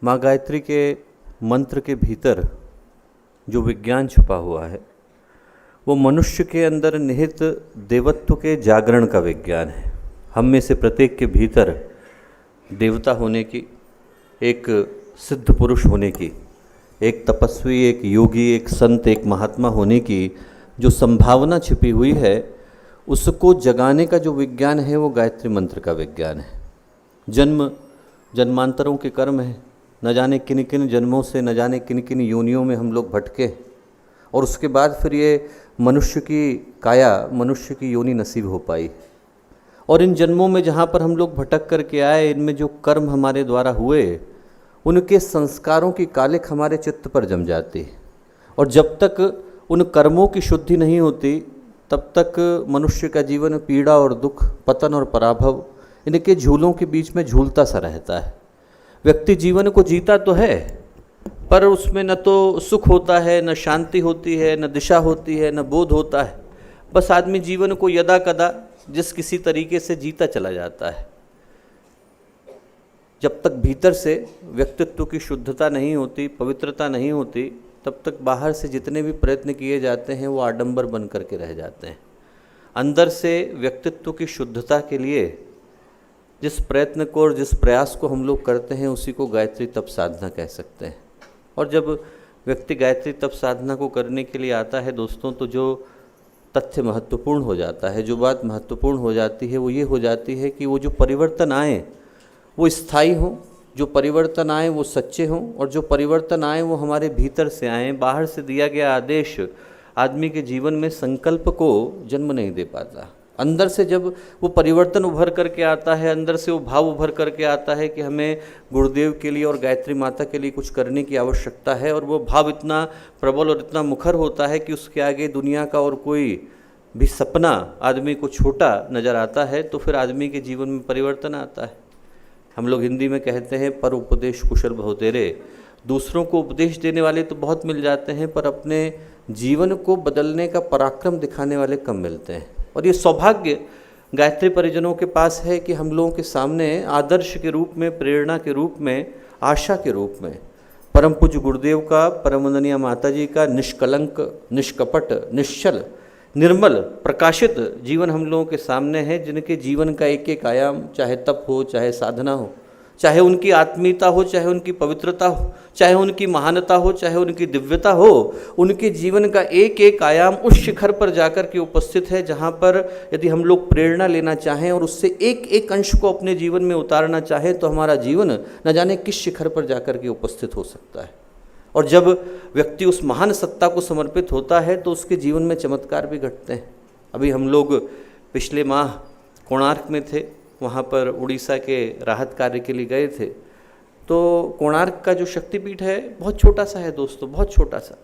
माँ गायत्री के मंत्र के भीतर जो विज्ञान छुपा हुआ है वो मनुष्य के अंदर निहित देवत्व के जागरण का विज्ञान है। हम में से प्रत्येक के भीतर देवता होने की, एक सिद्ध पुरुष होने की, एक तपस्वी, एक योगी, एक संत, एक महात्मा होने की जो संभावना छिपी हुई है, उसको जगाने का जो विज्ञान है वो गायत्री मंत्र का विज्ञान है। जन्म जन्मांतरों के कर्म है, न जाने किन किन जन्मों से, न जाने किन किन योनियों में हम लोग भटके, और उसके बाद फिर ये मनुष्य की काया, मनुष्य की योनि नसीब हो पाई। और इन जन्मों में जहाँ पर हम लोग भटक करके आए, इनमें जो कर्म हमारे द्वारा हुए, उनके संस्कारों की कालिख हमारे चित्त पर जम जाती। और जब तक उन कर्मों की शुद्धि नहीं होती, तब तक मनुष्य का जीवन पीड़ा और दुख, पतन और पराभव, इनके झूलों के बीच में झूलता सा रहता है। व्यक्ति जीवन को जीता तो है, पर उसमें न तो सुख होता है, न शांति होती है, न दिशा होती है, न बोध होता है। बस आदमी जीवन को यदा कदा जिस किसी तरीके से जीता चला जाता है। जब तक भीतर से व्यक्तित्व की शुद्धता नहीं होती, पवित्रता नहीं होती, तब तक बाहर से जितने भी प्रयत्न किए जाते हैं वो आडंबर बन करके रह जाते हैं। अंदर से व्यक्तित्व की शुद्धता के लिए जिस प्रयत्न को और जिस प्रयास को हम लोग करते हैं, उसी को गायत्री तप साधना कह सकते हैं। और जब व्यक्ति गायत्री तप साधना को करने के लिए आता है दोस्तों, तो जो तथ्य महत्वपूर्ण हो जाता है, जो बात महत्वपूर्ण हो जाती है, वो ये हो जाती है कि वो जो परिवर्तन आए वो स्थायी हों, जो परिवर्तन आए वो सच्चे हों, और जो परिवर्तन आए वो हमारे भीतर से आए। बाहर से दिया गया आदेश आदमी के जीवन में संकल्प को जन्म नहीं दे पाता। अंदर से जब वो परिवर्तन उभर करके आता है, अंदर से वो भाव उभर करके आता है कि हमें गुरुदेव के लिए और गायत्री माता के लिए कुछ करने की आवश्यकता है, और वो भाव इतना प्रबल और इतना मुखर होता है कि उसके आगे दुनिया का और कोई भी सपना आदमी को छोटा नज़र आता है, तो फिर आदमी के जीवन में परिवर्तन आता है। हम लोग हिंदी में कहते हैं, पर उपदेश कुशल बहुतेरे। दूसरों को उपदेश देने वाले तो बहुत मिल जाते हैं, पर अपने जीवन को बदलने का पराक्रम दिखाने वाले कम मिलते हैं। और ये सौभाग्य गायत्री परिजनों के पास है कि हम लोगों के सामने आदर्श के रूप में, प्रेरणा के रूप में, आशा के रूप में परम पूज्य गुरुदेव का, परम वंदनीय माता जी का निष्कलंक, निष्कपट, निश्चल, निर्मल, प्रकाशित जीवन हम लोगों के सामने है, जिनके जीवन का एक एक आयाम, चाहे तप हो, चाहे साधना हो, चाहे उनकी आत्मीयता हो, चाहे उनकी पवित्रता हो, चाहे उनकी महानता हो, चाहे उनकी दिव्यता हो, उनके जीवन का एक एक आयाम उस शिखर पर जाकर के उपस्थित है, जहाँ पर यदि हम लोग प्रेरणा लेना चाहें और उससे एक एक अंश को अपने जीवन में उतारना चाहें, तो हमारा जीवन न जाने किस शिखर पर जाकर के उपस्थित हो सकता है। और जब व्यक्ति उस महान सत्ता को समर्पित होता है, तो उसके जीवन में चमत्कार भी घटते हैं। अभी हम लोग पिछले माह कोणार्क में थे, वहाँ पर उड़ीसा के राहत कार्य के लिए गए थे। तो कोणार्क का जो शक्तिपीठ है बहुत छोटा सा है दोस्तों, बहुत छोटा सा,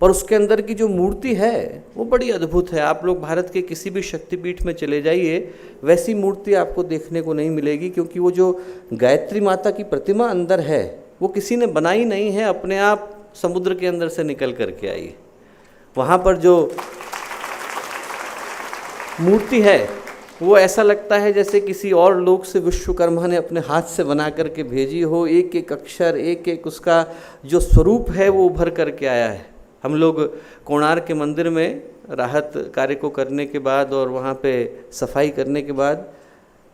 पर उसके अंदर की जो मूर्ति है वो बड़ी अद्भुत है। आप लोग भारत के किसी भी शक्तिपीठ में चले जाइए, वैसी मूर्ति आपको देखने को नहीं मिलेगी, क्योंकि वो जो गायत्री माता की प्रतिमा अंदर है वो किसी ने बनाई नहीं है, अपने आप समुद्र के अंदर से निकल करके आई है। वहाँ पर जो मूर्ति है वो ऐसा लगता है जैसे किसी और लोक से विश्वकर्मा ने अपने हाथ से बना करके भेजी हो। एक एक अक्षर, एक एक उसका जो स्वरूप है वो उभर करके आया है। हम लोग कोणार्क के मंदिर में राहत कार्य को करने के बाद और वहाँ पे सफाई करने के बाद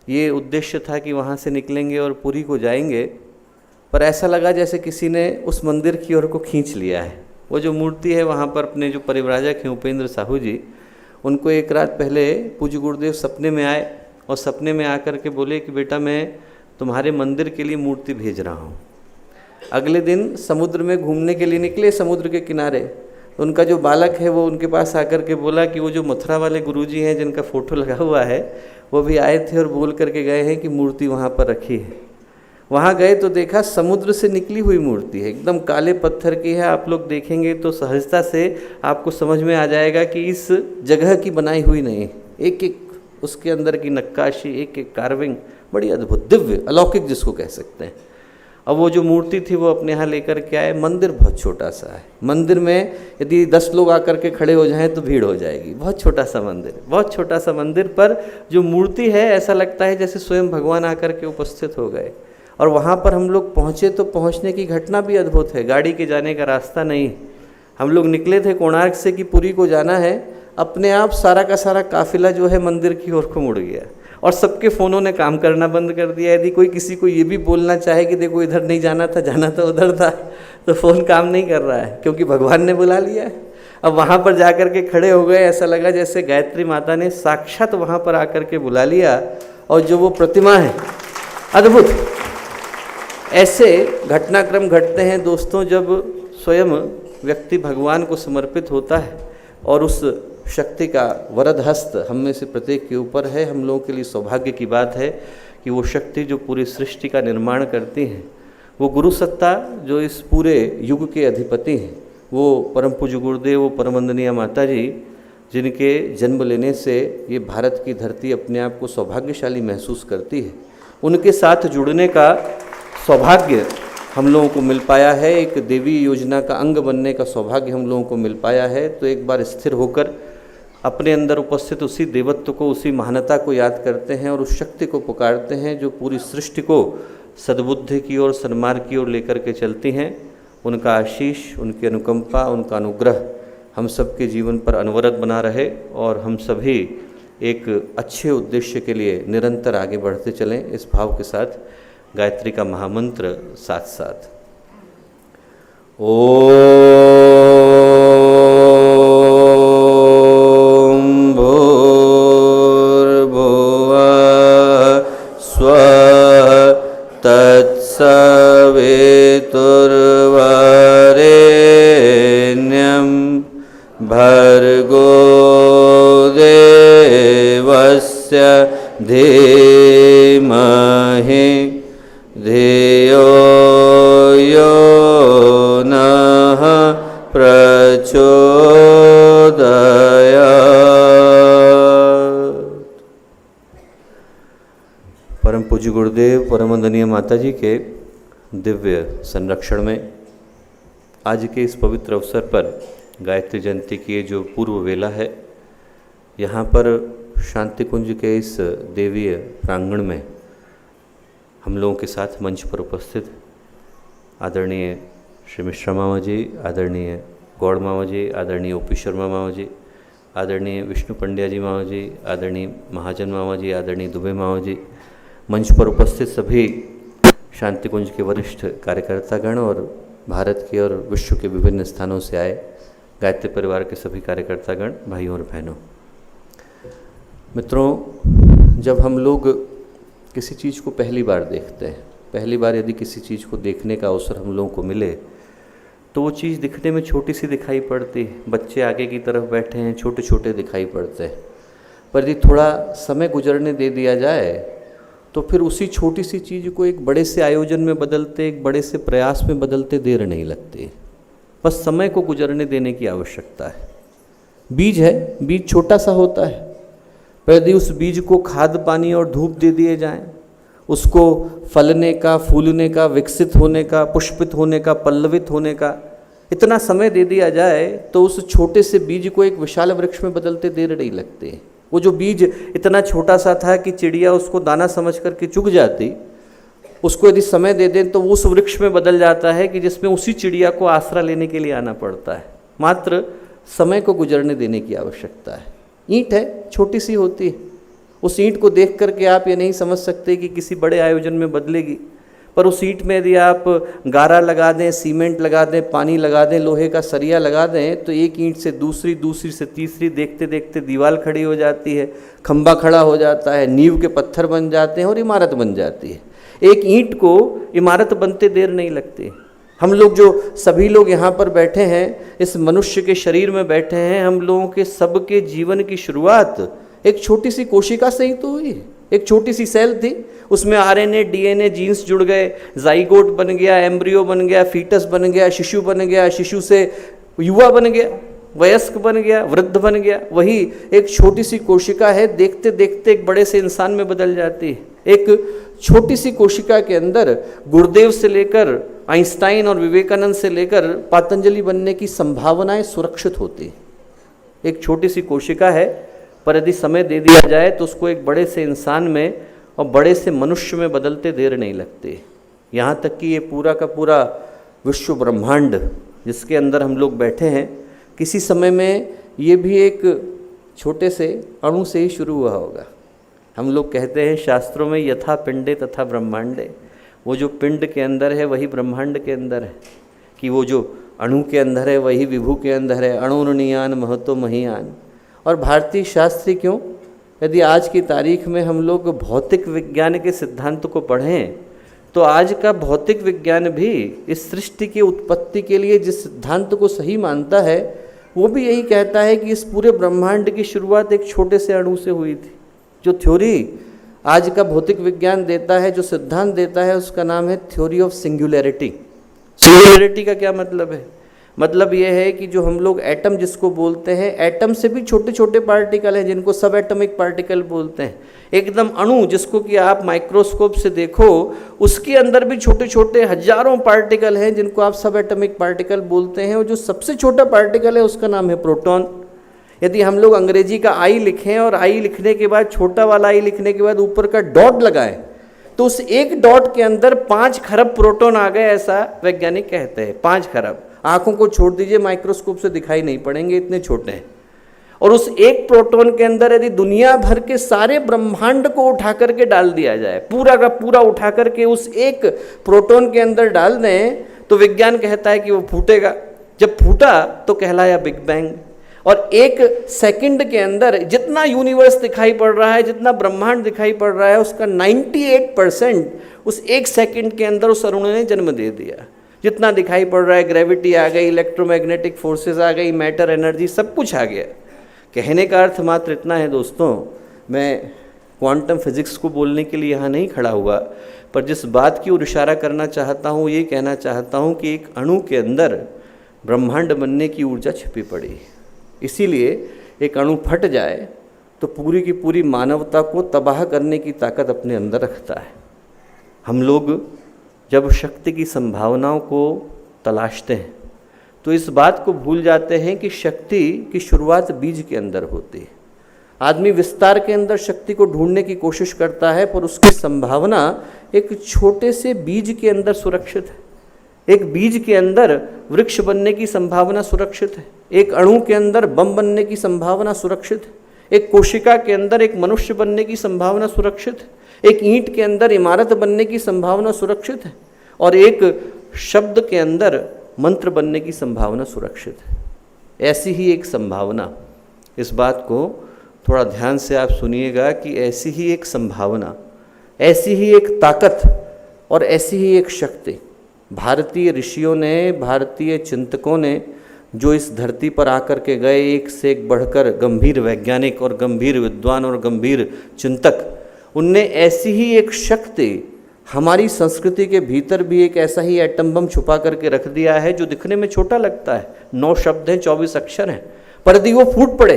ये उद्देश्य था कि वहाँ से निकलेंगे और पुरी को जाएंगे, पर ऐसा लगा जैसे किसी ने उस मंदिर की ओर को खींच लिया है। वो जो मूर्ति है वहाँ पर अपने जो परिव्राजक हैं उपेंद्र साहू जी, उनको एक रात पहले पूज्य गुरुदेव सपने में आए और सपने में आकर के बोले कि बेटा मैं तुम्हारे मंदिर के लिए मूर्ति भेज रहा हूँ। अगले दिन समुद्र में घूमने के लिए निकले, समुद्र के किनारे, तो उनका जो बालक है वो उनके पास आकर के बोला कि वो जो मथुरा वाले गुरुजी हैं जिनका फ़ोटो लगा हुआ है वो भी आए थे और बोल करके गए हैं कि मूर्ति वहाँ पर रखी है। वहाँ गए तो देखा समुद्र से निकली हुई मूर्ति है, एकदम काले पत्थर की है। आप लोग देखेंगे तो सहजता से आपको समझ में आ जाएगा कि इस जगह की बनाई हुई नहीं, एक एक उसके अंदर की नक्काशी, एक एक कार्विंग बड़ी अद्भुत, दिव्य, अलौकिक जिसको कह सकते हैं। अब वो जो मूर्ति थी वो अपने यहाँ लेकर के आए। मंदिर बहुत छोटा सा है, मंदिर में यदि 10 लोग आकर के खड़े हो जाएं तो भीड़ हो जाएगी। बहुत छोटा सा मंदिर, बहुत छोटा सा मंदिर, पर जो मूर्ति है ऐसा लगता है जैसे स्वयं भगवान आकर के उपस्थित हो गए। और वहाँ पर हम लोग पहुँचे तो पहुँचने की घटना भी अद्भुत है। गाड़ी के जाने का रास्ता नहीं, हम लोग निकले थे कोणार्क से कि पुरी को जाना है, अपने आप सारा का सारा काफिला जो है मंदिर की ओर को मुड़ गया और सबके फ़ोनों ने काम करना बंद कर दिया। यदि कोई किसी को ये भी बोलना चाहे कि देखो इधर नहीं जाना था, जाना तो उधर था, तो फ़ोन काम नहीं कर रहा है, क्योंकि भगवान ने बुला लिया है। अब वहाँ पर जा कर के खड़े हो गए, ऐसा लगा जैसे गायत्री माता ने साक्षात वहाँ पर आकर के बुला लिया, और जो वो प्रतिमा है अद्भुत। ऐसे घटनाक्रम घटते हैं दोस्तों जब स्वयं व्यक्ति भगवान को समर्पित होता है और उस शक्ति का वरद हस्त हम में से प्रत्येक के ऊपर है। हम लोगों के लिए सौभाग्य की बात है कि वो शक्ति जो पूरी सृष्टि का निर्माण करती हैं, वो गुरु सत्ता जो इस पूरे युग के अधिपति हैं, वो परम पूज्य गुरुदेव, वो परम वंदनीय माता जी, जिनके जन्म लेने से ये भारत की धरती अपने आप को सौभाग्यशाली महसूस करती है, उनके साथ जुड़ने का सौभाग्य हम लोगों को मिल पाया है। एक देवी योजना का अंग बनने का सौभाग्य हम लोगों को मिल पाया है। तो एक बार स्थिर होकर अपने अंदर उपस्थित उसी देवत्व को, उसी महानता को याद करते हैं और उस शक्ति को पुकारते हैं जो पूरी सृष्टि को सद्बुद्धि की ओर, सन्मार्ग की ओर लेकर के चलती हैं। उनका आशीष, उनकी अनुकंपा, उनका अनुग्रह हम सबके जीवन पर अनवरत बना रहे और हम सभी एक अच्छे उद्देश्य के लिए निरंतर आगे बढ़ते चलें। इस भाव के साथ गायत्री का महामंत्र साथ साथ ओम भूर्भुवः स्वः तत्सवितुर्वरेण्यं भर्गो देवस्य धीमहि धियो यो नः प्रचोदयात्। परम पूज्य गुरुदेव, परम वंदनीय माता जी के दिव्य संरक्षण में आज के इस पवित्र अवसर पर गायत्री जयंती की जो पूर्व वेला है, यहाँ पर शांति कुंज के इस देवीय प्रांगण में हम लोगों के साथ मंच पर उपस्थित आदरणीय श्री मिश्रा मामा जी, आदरणीय गौड़ मामा जी, आदरणीय ओपी शर्मा मामा जी, आदरणीय विष्णु पंड्या जी मामा जी, आदरणीय महाजन मामा जी, आदरणीय दुबे मामा जी, मंच पर उपस्थित सभी शांति कुंज के वरिष्ठ कार्यकर्तागण और भारत के और विश्व के विभिन्न स्थानों से आए गायत्री परिवार के सभी कार्यकर्तागण, भाइयों और बहनों। मित्रों, जब हम लोग किसी चीज़ को पहली बार देखते हैं, पहली बार यदि किसी चीज़ को देखने का अवसर हम लोगों को मिले तो वो चीज़ दिखने में छोटी सी दिखाई पड़ती है। बच्चे आगे की तरफ बैठे हैं, छोटे छोटे दिखाई पड़ते हैं, पर यदि थोड़ा समय गुजरने दे दिया जाए तो फिर उसी छोटी सी चीज़ को एक बड़े से आयोजन में बदलते, एक बड़े से प्रयास में बदलते देर नहीं लगती। बस समय को गुजरने देने की आवश्यकता है। बीज है, बीज छोटा सा होता है, पर यदि उस बीज को खाद, पानी और धूप दे दिए जाएं, उसको फलने का, फूलने का, विकसित होने का, पुष्पित होने का, पल्लवित होने का इतना समय दे दिया जाए तो उस छोटे से बीज को एक विशाल वृक्ष में बदलते देर नहीं लगती। वो जो बीज इतना छोटा सा था कि चिड़िया उसको दाना समझ करके चुग जाती, उसको यदि समय दे दें तो वो उस वृक्ष में बदल जाता है कि जिसमें उसी चिड़िया को आसरा लेने के लिए आना पड़ता है। मात्र समय को गुजरने देने की आवश्यकता है। ईंट है, छोटी सी होती है, उस ईंट को देख करके आप ये नहीं समझ सकते कि किसी बड़े आयोजन में बदलेगी, पर उस ईंट में यदि आप गारा लगा दें, सीमेंट लगा दें, पानी लगा दें, लोहे का सरिया लगा दें तो एक ईंट से दूसरी, दूसरी से तीसरी, देखते देखते दीवार खड़ी हो जाती है, खंबा खड़ा हो जाता है, नींव के पत्थर बन जाते हैं और इमारत बन जाती है। एक ईंट को इमारत बनते देर नहीं लगती। हम लोग जो सभी लोग यहाँ पर बैठे हैं, इस मनुष्य के शरीर में बैठे हैं, हम लोगों के सबके जीवन की शुरुआत एक छोटी सी कोशिका से ही तो हुई। एक छोटी सी सेल थी, उसमें आरएनए, डीएनए, जीन्स जुड़ गए, जाइगोट बन गया, एम्ब्रियो बन गया, फीटस बन गया, शिशु बन गया, शिशु से युवा बन गया, वयस्क बन गया, वृद्ध बन गया। वही एक छोटी सी कोशिका है, देखते देखते एक बड़े से इंसान में बदल जाती है। एक छोटी सी कोशिका के अंदर गुरुदेव से लेकर आइंस्टाइन और विवेकानंद से लेकर पतंजलि बनने की संभावनाएं सुरक्षित होती। एक छोटी सी कोशिका है, पर यदि समय दे दिया जाए तो उसको एक बड़े से इंसान में और बड़े से मनुष्य में बदलते देर नहीं लगती। यहाँ तक कि ये पूरा का पूरा विश्व ब्रह्मांड जिसके अंदर हम लोग बैठे हैं, किसी समय में ये भी एक छोटे से अणु से ही शुरू हुआ होगा। हम लोग कहते हैं शास्त्रों में यथा पिंडे तथा ब्रह्मांडे, वो जो पिंड के अंदर है वही ब्रह्मांड के अंदर है, कि वो जो अणु के अंदर है वही विभु के अंदर है। अणुर्नियान महतो महीयान। और भारतीय शास्त्री क्यों, यदि आज की तारीख में हम लोग भौतिक विज्ञान के सिद्धांत को पढ़ें तो आज का भौतिक विज्ञान भी इस सृष्टि की उत्पत्ति के लिए जिस सिद्धांत को सही मानता है वो भी यही कहता है कि इस पूरे ब्रह्मांड की शुरुआत एक छोटे से अणु से हुई थी। जो थ्योरी आज का भौतिक विज्ञान देता है, जो सिद्धांत देता है, उसका नाम है थ्योरी ऑफ सिंगुलैरिटी। सिंगुलैरिटी का क्या मतलब है? मतलब ये है कि जो हम लोग एटम जिसको बोलते हैं, एटम से भी छोटे छोटे पार्टिकल हैं जिनको सब एटॉमिक पार्टिकल बोलते हैं। एकदम अणु जिसको कि आप माइक्रोस्कोप से देखो, उसके अंदर भी छोटे छोटे हजारों पार्टिकल हैं जिनको आप सब एटॉमिक पार्टिकल बोलते हैं। और जो सबसे छोटा पार्टिकल है उसका नाम है प्रोटॉन। यदि हम लोग अंग्रेजी का आई लिखें और आई लिखने के बाद छोटा वाला आई लिखने के बाद ऊपर का डॉट लगाएं तो उस एक डॉट के अंदर 5 खरब प्रोटॉन आ गए, ऐसा वैज्ञानिक कहते हैं। 5 खरब। आंखों को छोड़ दीजिए, माइक्रोस्कोप से दिखाई नहीं पड़ेंगे, इतने छोटे हैं। और उस एक प्रोटॉन के अंदर यदि दुनिया भर के सारे ब्रह्मांड को उठा करके डाल दिया जाए, पूरा का पूरा उठा करके उस एक प्रोटॉन के अंदर डाल दें, तो विज्ञान कहता है कि वो फूटेगा। जब फूटा तो कहलाया बिग बैंग। और 1 सेकंड के अंदर जितना यूनिवर्स दिखाई पड़ रहा है, जितना ब्रह्मांड दिखाई पड़ रहा है, उसका 98% उस 1 सेकंड के अंदर उस अणु ने जन्म दे दिया। जितना दिखाई पड़ रहा है, ग्रेविटी आ गई, इलेक्ट्रोमैग्नेटिक फोर्सेस आ गई, मैटर एनर्जी, सब कुछ आ गया। कहने का अर्थ मात्र इतना है दोस्तों, मैं क्वांटम फिजिक्स को बोलने के लिए यहाँ नहीं खड़ा हुआ, पर जिस बात की ओर इशारा करना चाहता हूँ, ये कहना चाहता हूँ कि एक अणु के अंदर ब्रह्मांड बनने की ऊर्जा छिपी पड़ी। इसीलिए एक अणु फट जाए तो पूरी की पूरी मानवता को तबाह करने की ताकत अपने अंदर रखता है। हम लोग जब शक्ति की संभावनाओं को तलाशते हैं तो इस बात को भूल जाते हैं कि शक्ति की शुरुआत बीज के अंदर होती है। आदमी विस्तार के अंदर शक्ति को ढूंढने की कोशिश करता है, पर उसकी संभावना एक छोटे से बीज के अंदर सुरक्षित है। एक बीज के अंदर वृक्ष बनने की संभावना सुरक्षित है। एक अणु के अंदर बम बनने की संभावना सुरक्षित है। एक कोशिका के अंदर एक मनुष्य बनने की संभावना सुरक्षित है। एक ईंट के अंदर इमारत बनने की संभावना सुरक्षित है। और एक शब्द के अंदर मंत्र बनने की संभावना सुरक्षित है। ऐसी ही एक संभावना, इस बात को थोड़ा ध्यान से आप सुनिएगा कि ऐसी ही एक संभावना, ऐसी ही एक ताकत और ऐसी ही एक शक्ति भारतीय ऋषियों ने, भारतीय चिंतकों ने जो इस धरती पर आकर के गए, एक से एक बढ़कर गंभीर वैज्ञानिक और गंभीर विद्वान और गंभीर चिंतक, उनने ऐसी ही एक शक्ति हमारी संस्कृति के भीतर भी एक ऐसा ही एटम बम छुपा करके रख दिया है जो दिखने में छोटा लगता है। 9 शब्द हैं, 24 अक्षर हैं, पर यदि वो फूट पड़े,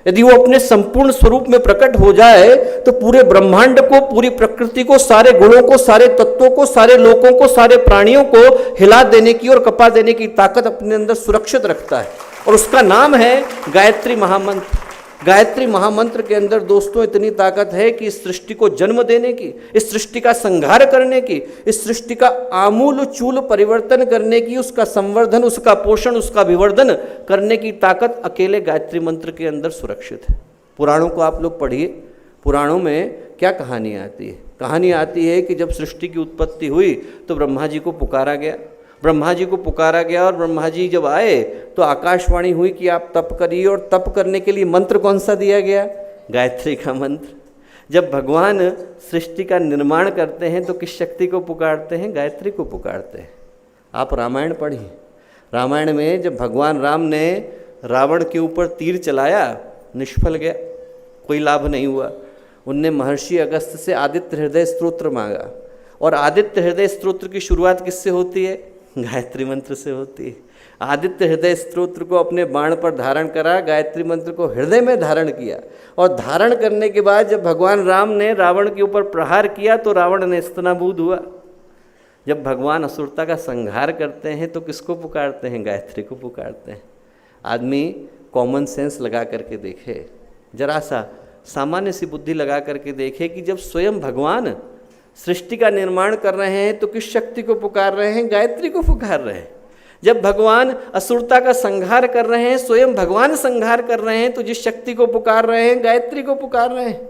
यदि वो अपने संपूर्ण स्वरूप में प्रकट हो जाए तो पूरे ब्रह्मांड को, पूरी प्रकृति को, सारे गुणों को, सारे तत्वों को, सारे लोकों को, सारे प्राणियों को हिला देने की और कपा देने की ताकत अपने अंदर सुरक्षित रखता है। और उसका नाम है गायत्री महामंत्र। गायत्री महामंत्र के अंदर दोस्तों इतनी ताकत है कि इस सृष्टि को जन्म देने की, इस सृष्टि का संहार करने की, इस सृष्टि का आमूल चूल परिवर्तन करने की, उसका संवर्धन, उसका पोषण, उसका विवर्धन करने की ताकत अकेले गायत्री मंत्र के अंदर सुरक्षित है। पुराणों को आप लोग पढ़िए, पुराणों में क्या कहानी आती है? कहानी आती है कि जब सृष्टि की उत्पत्ति हुई तो ब्रह्मा जी को पुकारा गया। ब्रह्मा जी को पुकारा गया और ब्रह्मा जी जब आए तो आकाशवाणी हुई कि आप तप करिए, और तप करने के लिए मंत्र कौन सा दिया गया? गायत्री का मंत्र। जब भगवान सृष्टि का निर्माण करते हैं तो किस शक्ति को पुकारते हैं? गायत्री को पुकारते हैं। आप रामायण पढ़िए, रामायण में जब भगवान राम ने रावण के ऊपर तीर चलाया, निष्फल गया, कोई लाभ नहीं हुआ। उनने महर्षि अगस्त्य से आदित्य हृदय स्तोत्र मांगा, और आदित्य हृदय स्तोत्र की शुरुआत किससे होती है? गायत्री मंत्र से होती है। आदित्य हृदय स्तोत्र को अपने बाण पर धारण करा, गायत्री मंत्र को हृदय में धारण किया, और धारण करने के बाद जब भगवान राम ने रावण के ऊपर प्रहार किया तो रावण नेस्तनाबूद हुआ। जब भगवान असुरता का संहार करते हैं तो किसको पुकारते हैं? गायत्री को पुकारते हैं। आदमी कॉमन सेंस लगा करके देखे, जरा सा सामान्य सी बुद्धि लगा करके देखे कि जब स्वयं भगवान सृष्टि का निर्माण कर रहे हैं तो किस शक्ति को पुकार रहे हैं? गायत्री को पुकार रहे हैं। जब भगवान असुरता का संहार कर रहे हैं, स्वयं भगवान संहार कर रहे हैं, तो जिस शक्ति को पुकार रहे हैं गायत्री को पुकार रहे हैं।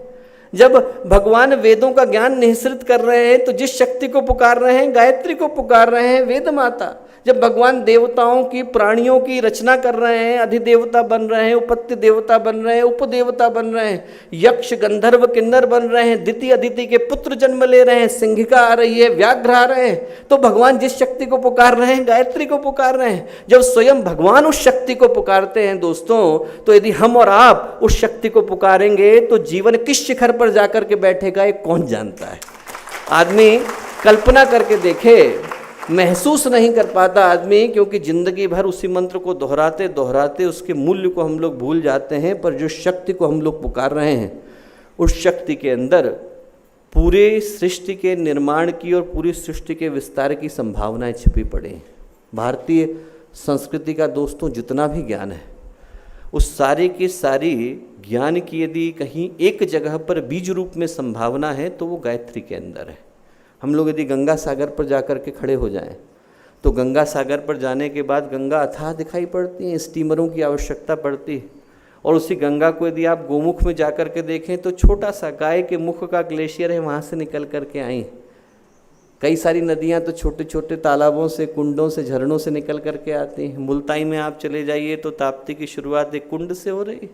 जब भगवान वेदों का ज्ञान निःसृत कर रहे हैं तो जिस शक्ति को पुकार रहे हैं गायत्री को पुकार रहे हैं, वेद माता। जब भगवान देवताओं की, प्राणियों की रचना कर रहे हैं, अधिदेवता बन रहे हैं, उपत्य देवता बन रहे हैं, उपदेवता बन रहे हैं, यक्ष गंधर्व किन्नर बन रहे हैं, दिति अदिति के पुत्र जन्म ले रहे हैं, सिंहिका आ रही है, व्याघ्र आ रहे हैं, तो भगवान जिस शक्ति को पुकार रहे हैं गायत्री को पुकार रहे हैं। जब स्वयं भगवान उस शक्ति को पुकारते हैं दोस्तों, तो यदि हम और आप उस शक्ति को पुकारेंगे तो जीवन किस शिखर पर जाकर के बैठेगा ये कौन जानता है। आदमी कल्पना करके देखे, महसूस नहीं कर पाता आदमी, क्योंकि जिंदगी भर उसी मंत्र को दोहराते दोहराते उसके मूल्य को हम लोग भूल जाते हैं। पर जो शक्ति को हम लोग पुकार रहे हैं, उस शक्ति के अंदर पूरे सृष्टि के निर्माण की और पूरी सृष्टि के विस्तार की संभावनाएं छिपी पड़ी हैं। भारतीय संस्कृति का दोस्तों जितना भी ज्ञान है, उस सारी की सारी ज्ञान की यदि कहीं एक जगह पर बीज रूप में संभावना है तो वो गायत्री के अंदर है। हम लोग यदि गंगा सागर पर जाकर के खड़े हो जाएं तो गंगा सागर पर जाने के बाद गंगा अथाह दिखाई पड़ती है, स्टीमरों की आवश्यकता पड़ती है। और उसी गंगा को यदि आप गोमुख में जाकर के देखें तो छोटा सा गाय के मुख का ग्लेशियर है, वहाँ से निकल कर के आई। कई सारी नदियाँ तो छोटे छोटे तालाबों से, कुंडों से, झरनों से निकल कर के आती हैं। मुल्ताई में आप चले जाइए तो ताप्ती की शुरुआत एक कुंड से हो रही।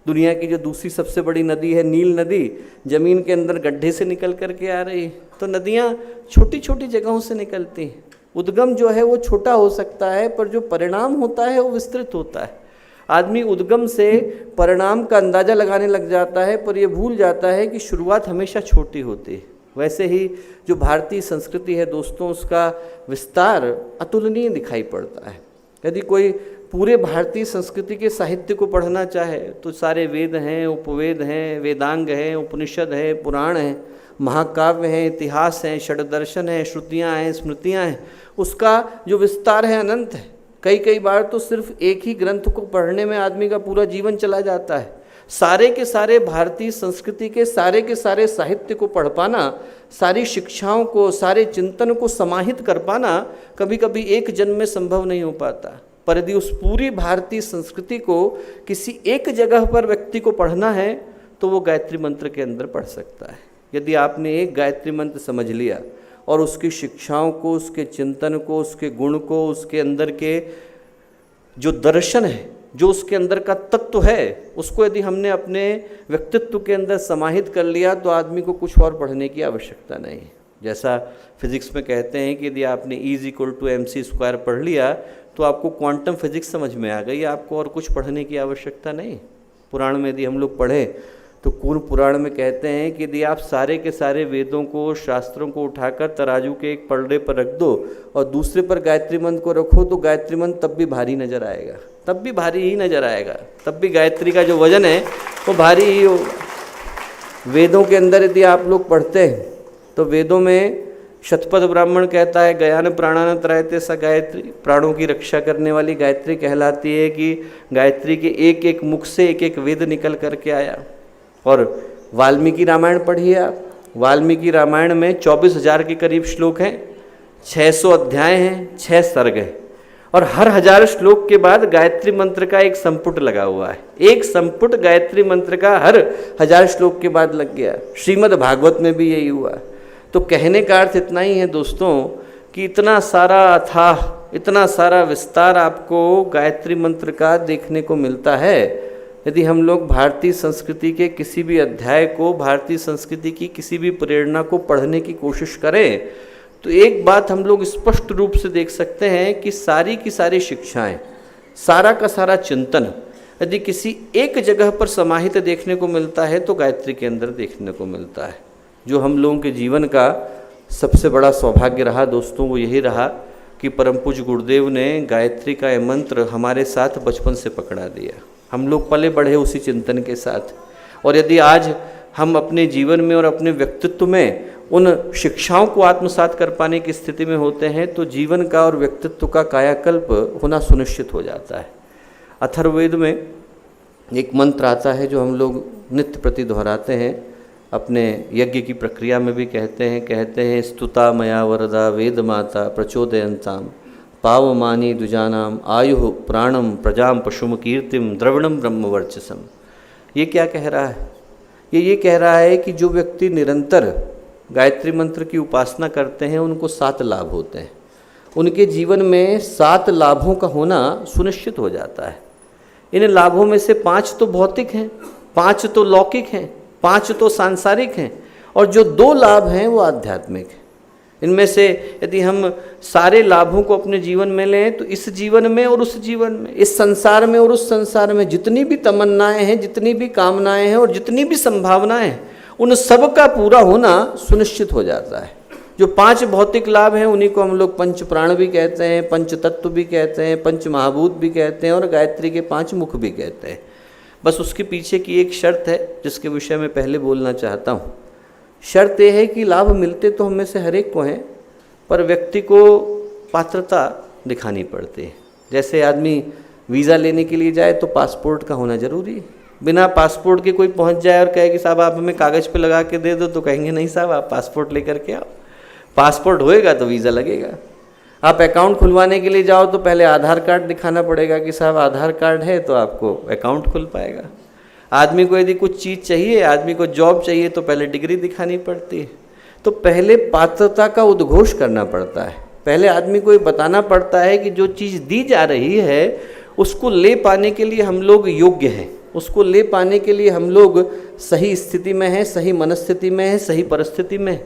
दुनिया की जो दूसरी सबसे बड़ी नदी है नील नदी, जमीन के अंदर गड्ढे से निकल कर के आ रही। तो नदियाँ छोटी छोटी जगहों से निकलती हैं। उद्गम जो है वो छोटा हो सकता है, पर जो परिणाम होता है वो विस्तृत होता है। आदमी उद्गम से परिणाम का अंदाज़ा लगाने लग जाता है, पर ये भूल जाता है कि शुरुआत हमेशा छोटी होती है। वैसे ही जो भारतीय संस्कृति है दोस्तों, उसका विस्तार अतुलनीय दिखाई पड़ता है। यदि कोई पूरे भारतीय संस्कृति के साहित्य को पढ़ना चाहे तो सारे वेद हैं, उपवेद हैं, वेदांग हैं, उपनिषद है, पुराण हैं, महाकाव्य हैं, इतिहास हैं, षड्दर्शन हैं, श्रुतियाँ हैं, स्मृतियाँ हैं। उसका जो विस्तार है अनंत है। कई बार तो सिर्फ एक ही ग्रंथ को पढ़ने में आदमी का पूरा जीवन चला जाता है। सारे के सारे भारतीय संस्कृति के सारे साहित्य को पढ़ पाना, सारी शिक्षाओं को, सारे चिंतन को समाहित कर पाना कभी कभी एक जन्म में संभव नहीं हो पाता। पर यदि उस पूरी भारतीय संस्कृति को किसी एक जगह पर व्यक्ति को पढ़ना है तो वो गायत्री मंत्र के अंदर पढ़ सकता है। यदि आपने एक गायत्री मंत्र समझ लिया और उसकी शिक्षाओं को, उसके चिंतन को, उसके गुण को, उसके अंदर के जो दर्शन है, जो उसके अंदर का तत्व है, उसको यदि हमने अपने व्यक्तित्व के अंदर समाहित कर लिया तो आदमी को कुछ और पढ़ने की आवश्यकता नहीं। जैसा फिजिक्स में कहते हैं कि यदि आपने E=mc² पढ़ लिया तो आपको क्वांटम फिजिक्स समझ में आ गई, आपको और कुछ पढ़ने की आवश्यकता नहीं। पुराण में यदि हम लोग पढ़ें तो कूर्म पुराण में कहते हैं कि यदि आप सारे के सारे वेदों को, शास्त्रों को उठाकर तराजू के एक पलड़े पर रख दो और दूसरे पर गायत्री मंत्र को रखो तो गायत्री मंत्र तब भी भारी नजर आएगा, तब भी भारी ही नजर आएगा, तब भी गायत्री का जो वजन है वो भारी ही होगा। वेदों के अंदर यदि आप लोग पढ़ते हैं तो वेदों में शतपथ ब्राह्मण कहता है गयान प्राणान त्रयते स गायत्री, प्राणों की रक्षा करने वाली गायत्री कहलाती है कि गायत्री के एक एक मुख से एक एक वेद निकल करके आया। और वाल्मीकि रामायण पढ़िए आप, वाल्मीकि रामायण में 24,000 के करीब श्लोक हैं, 600 अध्याय हैं, 6 सर्ग हैं, और हर 1000 श्लोक के बाद गायत्री मंत्र का एक संपुट लगा हुआ है। एक संपुट गायत्री मंत्र का हर 1000 श्लोक के बाद लग गया। श्रीमद् भागवत में भी यही हुआ। तो कहने का अर्थ इतना ही है दोस्तों कि इतना सारा अथाह, इतना सारा विस्तार आपको गायत्री मंत्र का देखने को मिलता है। यदि हम लोग भारतीय संस्कृति के किसी भी अध्याय को, भारतीय संस्कृति की किसी भी प्रेरणा को पढ़ने की कोशिश करें तो एक बात हम लोग स्पष्ट रूप से देख सकते हैं कि सारी की सारी शिक्षाएं, सारा का सारा चिंतन यदि किसी एक जगह पर समाहित देखने को मिलता है तो गायत्री के अंदर देखने को मिलता है। जो हम लोगों के जीवन का सबसे बड़ा सौभाग्य रहा दोस्तों, वो यही रहा कि परम पूज्य गुरुदेव ने गायत्री का यह मंत्र हमारे साथ बचपन से पकड़ा दिया। हम लोग पले बढ़े उसी चिंतन के साथ। और यदि आज हम अपने जीवन में और अपने व्यक्तित्व में उन शिक्षाओं को आत्मसात कर पाने की स्थिति में होते हैं तो जीवन का और व्यक्तित्व का कायाकल्प होना सुनिश्चित हो जाता है। अथर्ववेद में एक मंत्र आता है जो हम लोग नित्य प्रति दोहराते हैं, अपने यज्ञ की प्रक्रिया में भी कहते हैं स्तुता मया वरदा वेद माता प्रचोदयंताम पावमानी दुजानाम आयु प्राणम प्रजाम पशुम कीर्तिम द्रविणम ब्रह्म वर्चसम। ये क्या कह रहा है? ये कह रहा है कि जो व्यक्ति निरंतर गायत्री मंत्र की उपासना करते हैं उनको 7 लाभ होते हैं। उनके जीवन में 7 लाभों का होना सुनिश्चित हो जाता है। इन लाभों में से 5 तो भौतिक हैं, 5 तो लौकिक हैं, 5 तो सांसारिक हैं और जो 2 लाभ हैं वो आध्यात्मिक हैं। इनमें से यदि हम सारे लाभों को अपने जीवन में लें तो इस जीवन में और उस जीवन में, इस संसार में और उस संसार में जितनी भी तमन्नाएं हैं, जितनी भी कामनाएं हैं और जितनी भी संभावनाएं हैं, उन सब का पूरा होना सुनिश्चित हो जाता है। जो 5 भौतिक लाभ हैं उन्हीं को हम लोग पंच प्राण भी कहते हैं, पंच तत्व भी कहते हैं, पंच महाभूत भी कहते हैं और गायत्री के 5 मुख भी कहते हैं। बस उसके पीछे की एक शर्त है जिसके विषय में पहले बोलना चाहता हूँ। शर्त यह है कि लाभ मिलते तो हम में से हर एक को हैं, पर व्यक्ति को पात्रता दिखानी पड़ती है। जैसे आदमी वीज़ा लेने के लिए जाए तो पासपोर्ट का होना जरूरी है। बिना पासपोर्ट के कोई पहुंच जाए और कहे कि साहब आप हमें कागज़ पे लगा के दे दो, तो कहेंगे नहीं साहब आप पासपोर्ट लेकर के आओ। पासपोर्ट होएगा तो वीज़ा लगेगा। आप अकाउंट खुलवाने के लिए जाओ तो पहले आधार कार्ड दिखाना पड़ेगा कि साहब आधार कार्ड है तो आपको अकाउंट खुल पाएगा। आदमी को यदि कुछ चीज़ चाहिए, आदमी को जॉब चाहिए तो पहले डिग्री दिखानी पड़ती है। तो पहले पात्रता का उद्घोष करना पड़ता है। पहले आदमी को ये बताना पड़ता है कि जो चीज़ दी जा रही है उसको ले पाने के लिए हम लोग योग्य हैं, उसको ले पाने के लिए हम लोग सही स्थिति में हैं, सही मनस्थिति में हैं, सही परिस्थिति में हैं।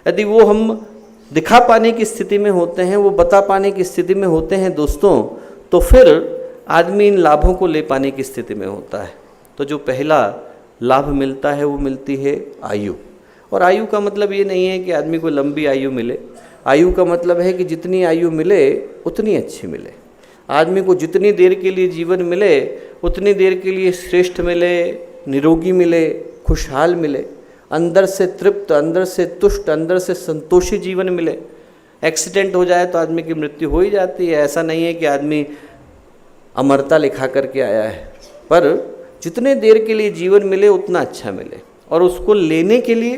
यदि वो हम दिखा पाने की स्थिति में होते हैं, वो बता पाने की स्थिति में होते हैं दोस्तों, तो फिर आदमी इन लाभों को ले पाने की स्थिति में होता है। तो जो पहला लाभ मिलता है वो मिलती है आयु। और आयु का मतलब ये नहीं है कि आदमी को लंबी आयु मिले। आयु का मतलब है कि जितनी आयु मिले उतनी अच्छी मिले। आदमी को जितनी देर के लिए जीवन मिले उतनी देर के लिए श्रेष्ठ मिले, निरोगी मिले, खुशहाल मिले, अंदर से तृप्त, अंदर से तुष्ट, अंदर से संतोषी जीवन मिले। एक्सीडेंट हो जाए तो आदमी की मृत्यु हो ही जाती है। ऐसा नहीं है कि आदमी अमरता लिखा करके आया है, पर जितने देर के लिए जीवन मिले उतना अच्छा मिले। और उसको लेने के लिए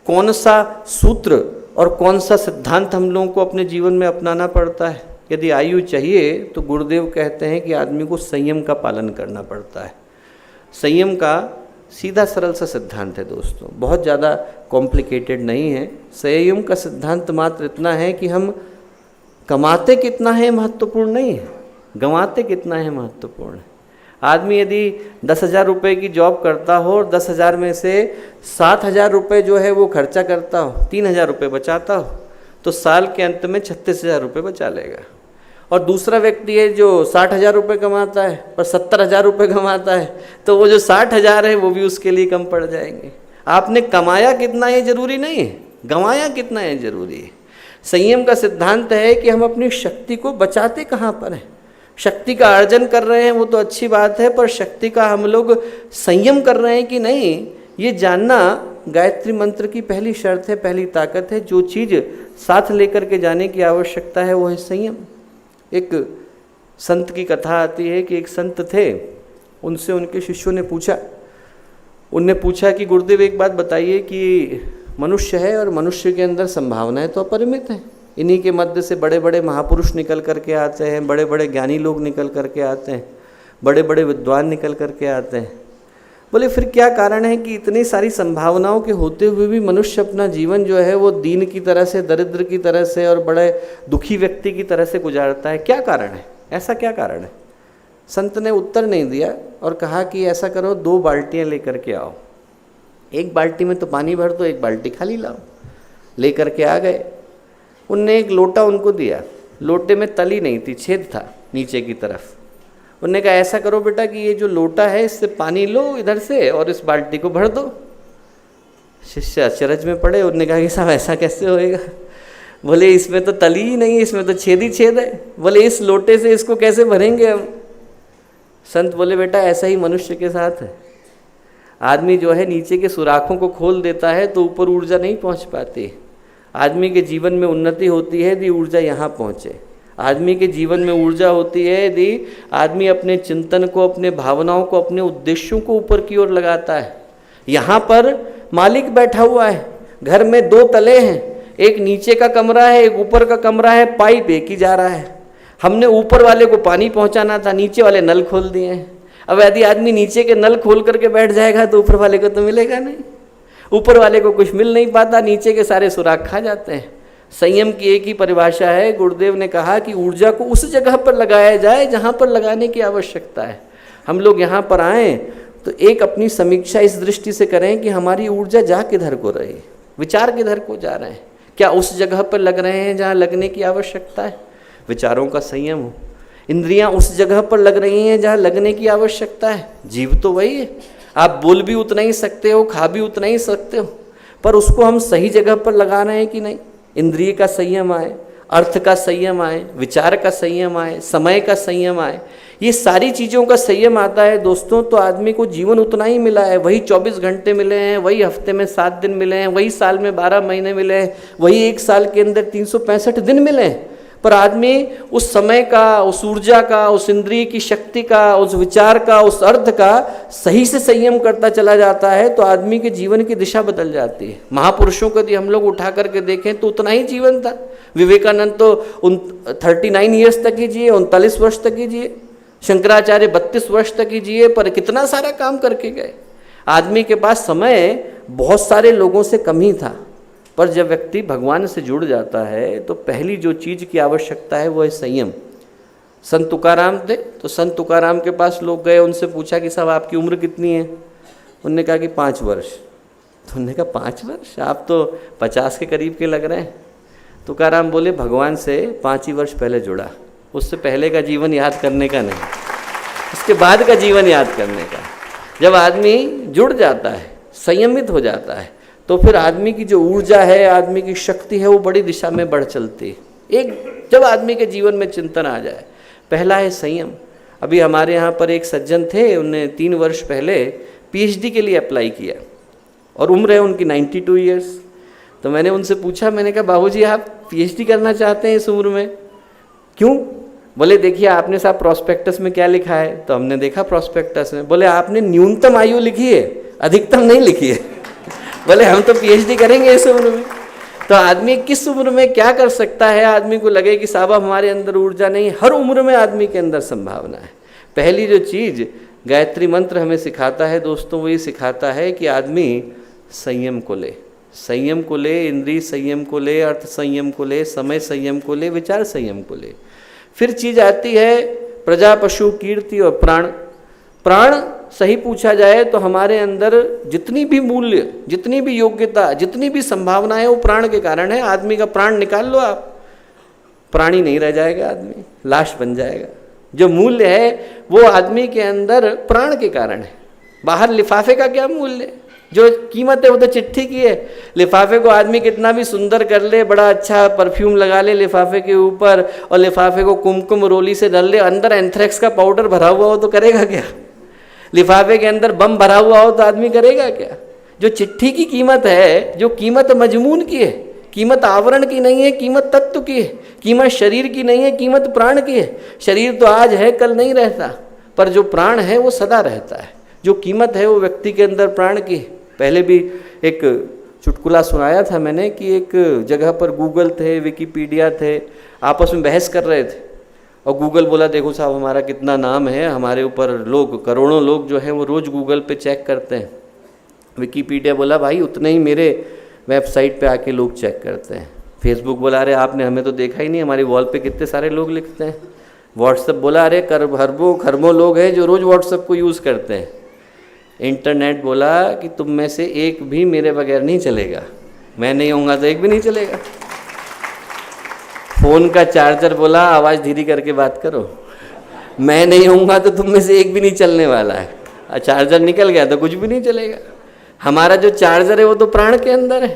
कौन सा सूत्र और कौन सा सिद्धांत हम लोगों को अपने जीवन में अपनाना पड़ता है? यदि आयु चाहिए तो गुरुदेव कहते हैं कि आदमी को संयम का पालन करना पड़ता है। संयम का सीधा सरल सा सिद्धांत है दोस्तों, बहुत ज़्यादा कॉम्प्लिकेटेड नहीं है। संयम का सिद्धांत मात्र इतना है कि हम कमाते कितना है महत्वपूर्ण नहीं है, गंवाते कितना है महत्वपूर्ण है। आदमी यदि 10,000 रुपये की जॉब करता हो और 10,000 में से 7,000 रुपये जो है वो खर्चा करता हो, 3,000 रुपये बचाता हो, तो साल के अंत में 36,000 रुपये बचा लेगा। और दूसरा व्यक्ति है जो 60,000 रुपये कमाता है पर 70,000 रुपये कमाता है, तो वो जो 60,000 है वो भी उसके लिए कम पड़ जाएंगे। आपने कमाया कितना ये जरूरी नहीं है, गंवाया कितना ये जरूरी है। संयम का सिद्धांत है कि हम अपनी शक्ति को बचाते कहाँ पर हैं। शक्ति का अर्जन कर रहे हैं वो तो अच्छी बात है, पर शक्ति का हम लोग संयम कर रहे हैं कि नहीं, ये जानना गायत्री मंत्र की पहली शर्त है, पहली ताकत है। जो चीज़ साथ लेकर के जाने की आवश्यकता है वो है संयम। एक संत की कथा आती है कि एक संत थे, उनसे उनके शिष्यों ने पूछा, उनने पूछा कि गुरुदेव एक बात बताइए कि मनुष्य है और मनुष्य के अंदर संभावनाएं तो अपरिमित हैं, इन्हीं के मध्य से बड़े बड़े महापुरुष निकल करके आते हैं, बड़े बड़े ज्ञानी लोग निकल करके आते हैं, बड़े बड़े विद्वान निकल करके आते हैं। बोले फिर क्या कारण है कि इतनी सारी संभावनाओं के होते हुए भी मनुष्य अपना जीवन जो है वो दीन की तरह से, दरिद्र की तरह से और बड़े दुखी व्यक्ति की तरह से गुजारता है? क्या कारण है, ऐसा क्या कारण है? संत ने उत्तर नहीं दिया और कहा कि ऐसा करो, 2 बाल्टियाँ लेकर के आओ, एक बाल्टी में तो पानी भर दो, एक बाल्टी खाली लाओ। लेकर के आ गए। उनने एक लोटा उनको दिया, लोटे में तली नहीं थी, छेद था नीचे की तरफ। उन्होंने कहा ऐसा करो बेटा कि ये जो लोटा है इससे पानी लो इधर से और इस बाल्टी को भर दो। शिष्य अचरज में पड़े। उन्होंने कहा कि साहब ऐसा कैसे होएगा? बोले इसमें तो तली ही नहीं है, इसमें तो छेद ही छेद है। बोले इस लोटे से इसको कैसे भरेंगे हम? संत बोले बेटा ऐसा ही मनुष्य के साथ है। आदमी जो है नीचे के सुराखों को खोल देता है तो ऊपर ऊर्जा नहीं पहुंच पाती। आदमी के जीवन में उन्नति होती है यदि ऊर्जा यहाँ पहुँचे। आदमी के जीवन में ऊर्जा होती है यदि आदमी अपने चिंतन को, अपने भावनाओं को, अपने उद्देश्यों को ऊपर की ओर लगाता है। यहाँ पर मालिक बैठा हुआ है, घर में 2 तले हैं, एक नीचे का कमरा है, एक ऊपर का कमरा है, पाइप एक ही जा रहा है। हमने ऊपर वाले को पानी पहुंचाना था, नीचे वाले नल खोल दिए हैं। अब यदि आदमी नीचे के नल खोल करके बैठ जाएगा तो ऊपर वाले को तो मिलेगा नहीं, ऊपर वाले को कुछ मिल नहीं पाता, नीचे के सारे सुराख खा जाते हैं। संयम की एक ही परिभाषा है, गुरुदेव ने कहा कि ऊर्जा को उस जगह पर लगाया जाए जहाँ पर लगाने की आवश्यकता है। हम लोग यहाँ पर आएँ तो एक अपनी समीक्षा इस दृष्टि से करें कि हमारी ऊर्जा जा किधर को रही, विचार किधर को जा रहे हैं, क्या उस जगह पर लग रहे हैं जहाँ लगने की आवश्यकता है, विचारों का संयम हो। इंद्रियां उस जगह पर लग रही हैं जहाँ लगने की आवश्यकता है, जीव तो वही है, आप बोल भी उतना ही सकते हो, खा भी उतना ही सकते हो, पर उसको हम सही जगह पर लगा रहे हैं कि नहीं। इंद्रिय का संयम आए, अर्थ का संयम आए, विचार का संयम आए, समय का संयम आए, ये सारी चीज़ों का संयम आता है दोस्तों, तो आदमी को जीवन उतना ही मिला है। वही 24 घंटे मिले हैं, वही हफ्ते में 7 दिन मिले हैं, वही साल में 12 महीने मिले हैं, वही एक साल के अंदर 365 दिन मिले हैं, पर आदमी उस समय का, उस ऊर्जा का, उस इंद्रिय की शक्ति का, उस विचार का, उस अर्थ का सही से संयम करता चला जाता है तो आदमी के जीवन की दिशा बदल जाती है। महापुरुषों को यदि हम लोग उठा करके देखें तो उतना ही जीवन था। विवेकानंद तो 39 ईयर्स तक ही जिए, 39 वर्ष तक ही जिए, शंकराचार्य 32 वर्ष तक ही जिए, पर कितना सारा काम करके गए। आदमी के पास समय बहुत सारे लोगों से कम ही था, पर जब व्यक्ति भगवान से जुड़ जाता है तो पहली जो चीज़ की आवश्यकता है वो है संयम। संत तुकाराम थे, तो संत तुकाराम के पास लोग गए, उनसे पूछा कि साहब आपकी उम्र कितनी है? उन्होंने कहा कि 5 वर्ष। तो उन्होंने कहा 5 वर्ष, आप तो 50 के करीब के लग रहे हैं। तुकाराम बोले भगवान से 5 ही वर्ष पहले जुड़ा, उससे पहले का जीवन याद करने का नहीं, उसके बाद का जीवन याद करने का। जब आदमी जुड़ जाता है, संयमित हो जाता है, तो फिर आदमी की जो ऊर्जा है, आदमी की शक्ति है, वो बड़ी दिशा में बढ़ चलती है। एक जब आदमी के जीवन में चिंतन आ जाए, पहला है संयम। अभी हमारे यहाँ पर एक सज्जन थे, उन्होंने 3 वर्ष पहले पीएचडी के लिए अप्लाई किया और उम्र है उनकी 92 ईयर्स। तो मैंने उनसे पूछा, मैंने कहा बाबूजी आप पीएचडी करना चाहते हैं इस उम्र में, क्यों? बोले देखिए आपने साहब प्रोस्पेक्टस में क्या लिखा है। तो हमने देखा प्रोस्पेक्टस में, बोले आपने न्यूनतम आयु लिखी है, अधिकतम नहीं लिखी है। बोले हम तो पीएचडी करेंगे इस उम्र में। तो आदमी किस उम्र में क्या कर सकता है, आदमी को लगे कि साहब हमारे अंदर ऊर्जा नहीं, हर उम्र में आदमी के अंदर संभावना है। पहली जो चीज़ गायत्री मंत्र हमें सिखाता है दोस्तों, वो ये सिखाता है कि आदमी संयम को ले, संयम को ले, इंद्रिय संयम को ले, अर्थ संयम को ले, समय संयम को ले, विचार संयम को ले। फिर चीज़ आती है प्रजा, पशु, कीर्ति और प्राण। प्राण सही पूछा जाए तो हमारे अंदर जितनी भी मूल्य, जितनी भी योग्यता, जितनी भी संभावना है वो प्राण के कारण है। आदमी का प्राण निकाल लो आप, प्राणी नहीं रह जाएगा, आदमी लाश बन जाएगा। जो मूल्य है वो आदमी के अंदर प्राण के कारण है। बाहर लिफाफे का क्या मूल्य है? जो कीमत है वो तो चिट्ठी की है। लिफाफे को आदमी कितना भी सुंदर कर ले, बड़ा अच्छा परफ्यूम लगा ले लिफाफे के ऊपर और लिफाफे को कुमकुम रोली से डाल ले, अंदर एंथ्रेक्स का पाउडर भरा हुआ हो तो करेगा क्या? लिफाफे के अंदर बम भरा हुआ हो तो आदमी करेगा क्या? जो चिट्ठी की कीमत है, जो कीमत मजमून की है, कीमत आवरण की नहीं है, कीमत तत्व की है, कीमत शरीर की नहीं है, कीमत प्राण की है। शरीर तो आज है कल नहीं रहता, पर जो प्राण है वो सदा रहता है। जो कीमत है वो व्यक्ति के अंदर प्राण की है। पहले भी एक चुटकुला सुनाया था मैंने कि एक जगह पर गूगल थे, विकिपीडिया थे, आपस में बहस कर रहे थे और गूगल बोला देखो साहब हमारा कितना नाम है, हमारे ऊपर लोग, करोड़ों लोग जो हैं वो रोज़ गूगल पे चेक करते हैं। विकिपीडिया बोला भाई उतने ही मेरे वेबसाइट पे आके लोग चेक करते हैं। फेसबुक बोला अरे आपने हमें तो देखा ही नहीं, हमारी वॉल पे कितने सारे लोग लिखते हैं। व्हाट्सएप बोला अरे खरबों लोग हैं जो रोज़ व्हाट्सएप को यूज़ करते हैं। इंटरनेट बोला कि तुम में से एक भी मेरे बगैर नहीं चलेगा, मैं नहीं होऊंगा तो एक भी नहीं चलेगा। फ़ोन का चार्जर बोला आवाज़ धीरे करके बात करो, मैं नहीं होऊंगा तो तुम में से एक भी नहीं चलने वाला है। चार्जर निकल गया तो कुछ भी नहीं चलेगा। हमारा जो चार्जर है वो तो प्राण के अंदर है।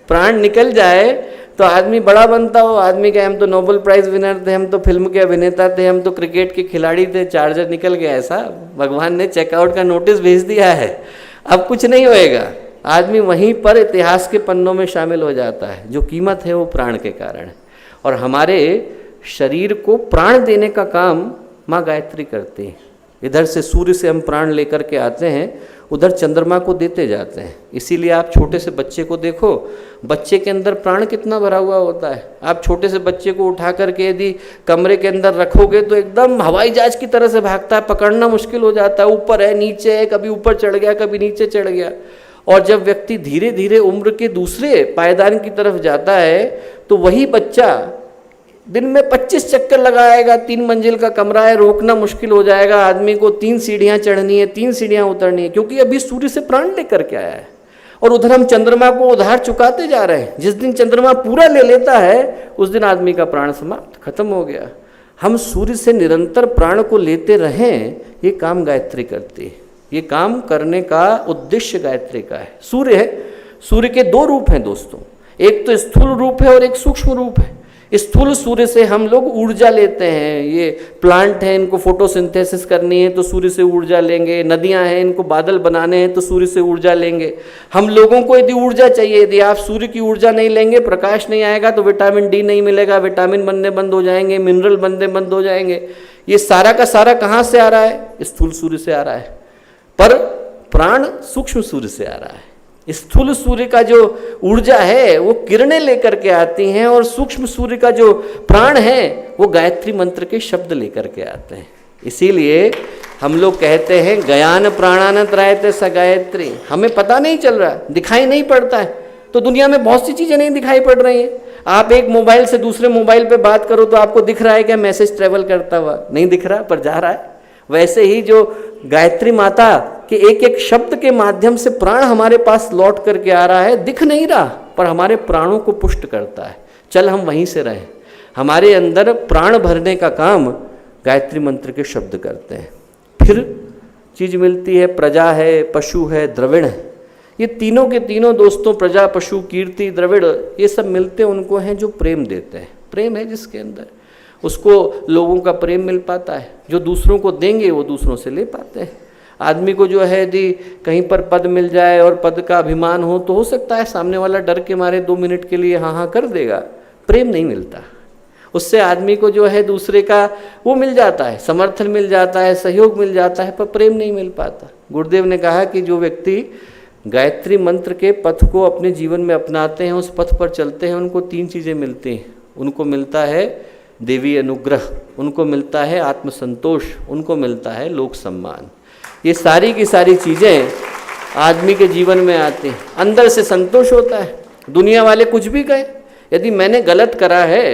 प्राण निकल जाए तो आदमी बड़ा बनता हो। आदमी के हम तो नोबेल प्राइज़ विनर थे, हम तो फिल्म के अभिनेता थे, हम तो क्रिकेट के खिलाड़ी थे। चार्जर निकल गया, ऐसा भगवान ने चेकआउट का नोटिस भेज दिया है, अब कुछ नहीं होएगा। आदमी वहीं पर इतिहास के पन्नों में शामिल हो जाता है। जो कीमत है वो प्राण के कारण है। और हमारे शरीर को प्राण देने का काम माँ गायत्री करती है। इधर से सूर्य से हम प्राण लेकर के आते हैं, उधर चंद्रमा को देते जाते हैं। इसीलिए आप छोटे से बच्चे को देखो, बच्चे के अंदर प्राण कितना भरा हुआ होता है। आप छोटे से बच्चे को उठा करके यदि कमरे के अंदर रखोगे तो एकदम हवाई जहाज की तरह से भागता है, पकड़ना मुश्किल हो जाता है, ऊपर है नीचे है, कभी ऊपर चढ़ गया कभी नीचे चढ़ गया। और जब व्यक्ति धीरे धीरे उम्र के दूसरे पायदान की तरफ जाता है तो वही बच्चा दिन में 25 चक्कर लगाएगा, 3 मंजिल का कमरा है, रोकना मुश्किल हो जाएगा आदमी को, 3 सीढ़ियाँ चढ़नी है, 3 सीढ़ियाँ उतरनी है, क्योंकि अभी सूर्य से प्राण लेकर के आया है। और उधर हम चंद्रमा को उधार चुकाते जा रहे हैं। जिस दिन चंद्रमा पूरा ले लेता है उस दिन आदमी का प्राण समाप्त, खत्म हो गया। हम सूर्य से निरंतर प्राण को लेते रहें, ये काम गायत्री करती है। ये काम करने का उद्देश्य गायत्री का है। सूर्य है, सूर्य के 2 रूप हैं दोस्तों, एक तो स्थूल रूप है और एक सूक्ष्म रूप है। स्थूल सूर्य से हम लोग ऊर्जा लेते हैं, ये प्लांट हैं इनको फोटोसिंथेसिस करनी है तो सूर्य से ऊर्जा लेंगे, नदियां हैं इनको बादल बनाने हैं तो सूर्य से ऊर्जा लेंगे। हम लोगों को यदि ऊर्जा चाहिए, यदि आप सूर्य की ऊर्जा नहीं लेंगे, प्रकाश नहीं आएगा तो विटामिन डी नहीं मिलेगा, विटामिन बनने बंद हो जाएंगे, मिनरल बनने बंद हो जाएंगे। ये सारा का सारा कहाँ से आ रहा है? स्थूल सूर्य से आ रहा है, पर प्राण सूक्ष्म सूर्य से आ रहा है। स्थूल सूर्य का जो ऊर्जा है वो किरणें लेकर के आती हैं और सूक्ष्म सूर्य का जो प्राण है वो गायत्री मंत्र के शब्द लेकर के आते हैं। इसीलिए हम लोग कहते हैं गयान प्राणान त्रायते स गायत्री। हमें पता नहीं चल रहा, दिखाई नहीं पड़ता है, तो दुनिया में बहुत सी चीज़ें नहीं दिखाई पड़ रही हैं। आप एक मोबाइल से दूसरे मोबाइल पे बात करो तो आपको दिख रहा है क्या मैसेज ट्रेवल करता हुआ? नहीं दिख रहा, पर जा रहा है। वैसे ही जो गायत्री माता के एक एक शब्द के माध्यम से प्राण हमारे पास लौट करके आ रहा है, दिख नहीं रहा पर हमारे प्राणों को पुष्ट करता है। चल हम वहीं से रहें। हमारे अंदर प्राण भरने का काम गायत्री मंत्र के शब्द करते हैं। फिर चीज़ मिलती है, प्रजा है, पशु है, द्रविड़ है। ये तीनों के तीनों दोस्तों, प्रजा, पशु, कीर्ति, द्रविड़, ये सब मिलते उनको हैं जो प्रेम देते हैं। प्रेम है जिसके अंदर, उसको लोगों का प्रेम मिल पाता है। जो दूसरों को देंगे वो दूसरों से ले पाते हैं। आदमी को जो है यदि कहीं पर पद मिल जाए और पद का अभिमान हो सकता है सामने वाला डर के मारे 2 मिनट के लिए हाँ हाँ कर देगा, प्रेम नहीं मिलता। उससे आदमी को जो है दूसरे का वो मिल जाता है, समर्थन मिल जाता है, सहयोग मिल जाता है, पर प्रेम नहीं मिल पाता। गुरुदेव ने कहा कि जो व्यक्ति गायत्री मंत्र के पथ को अपने जीवन में अपनाते हैं, उस पथ पर चलते हैं, उनको 3 चीज़ें मिलती हैं। उनको मिलता है देवी अनुग्रह, उनको मिलता है आत्मसंतोष, उनको मिलता है लोक सम्मान। ये सारी की सारी चीज़ें आदमी के जीवन में आती हैं। अंदर से संतोष होता है। दुनिया वाले कुछ भी कहें, यदि मैंने गलत करा है,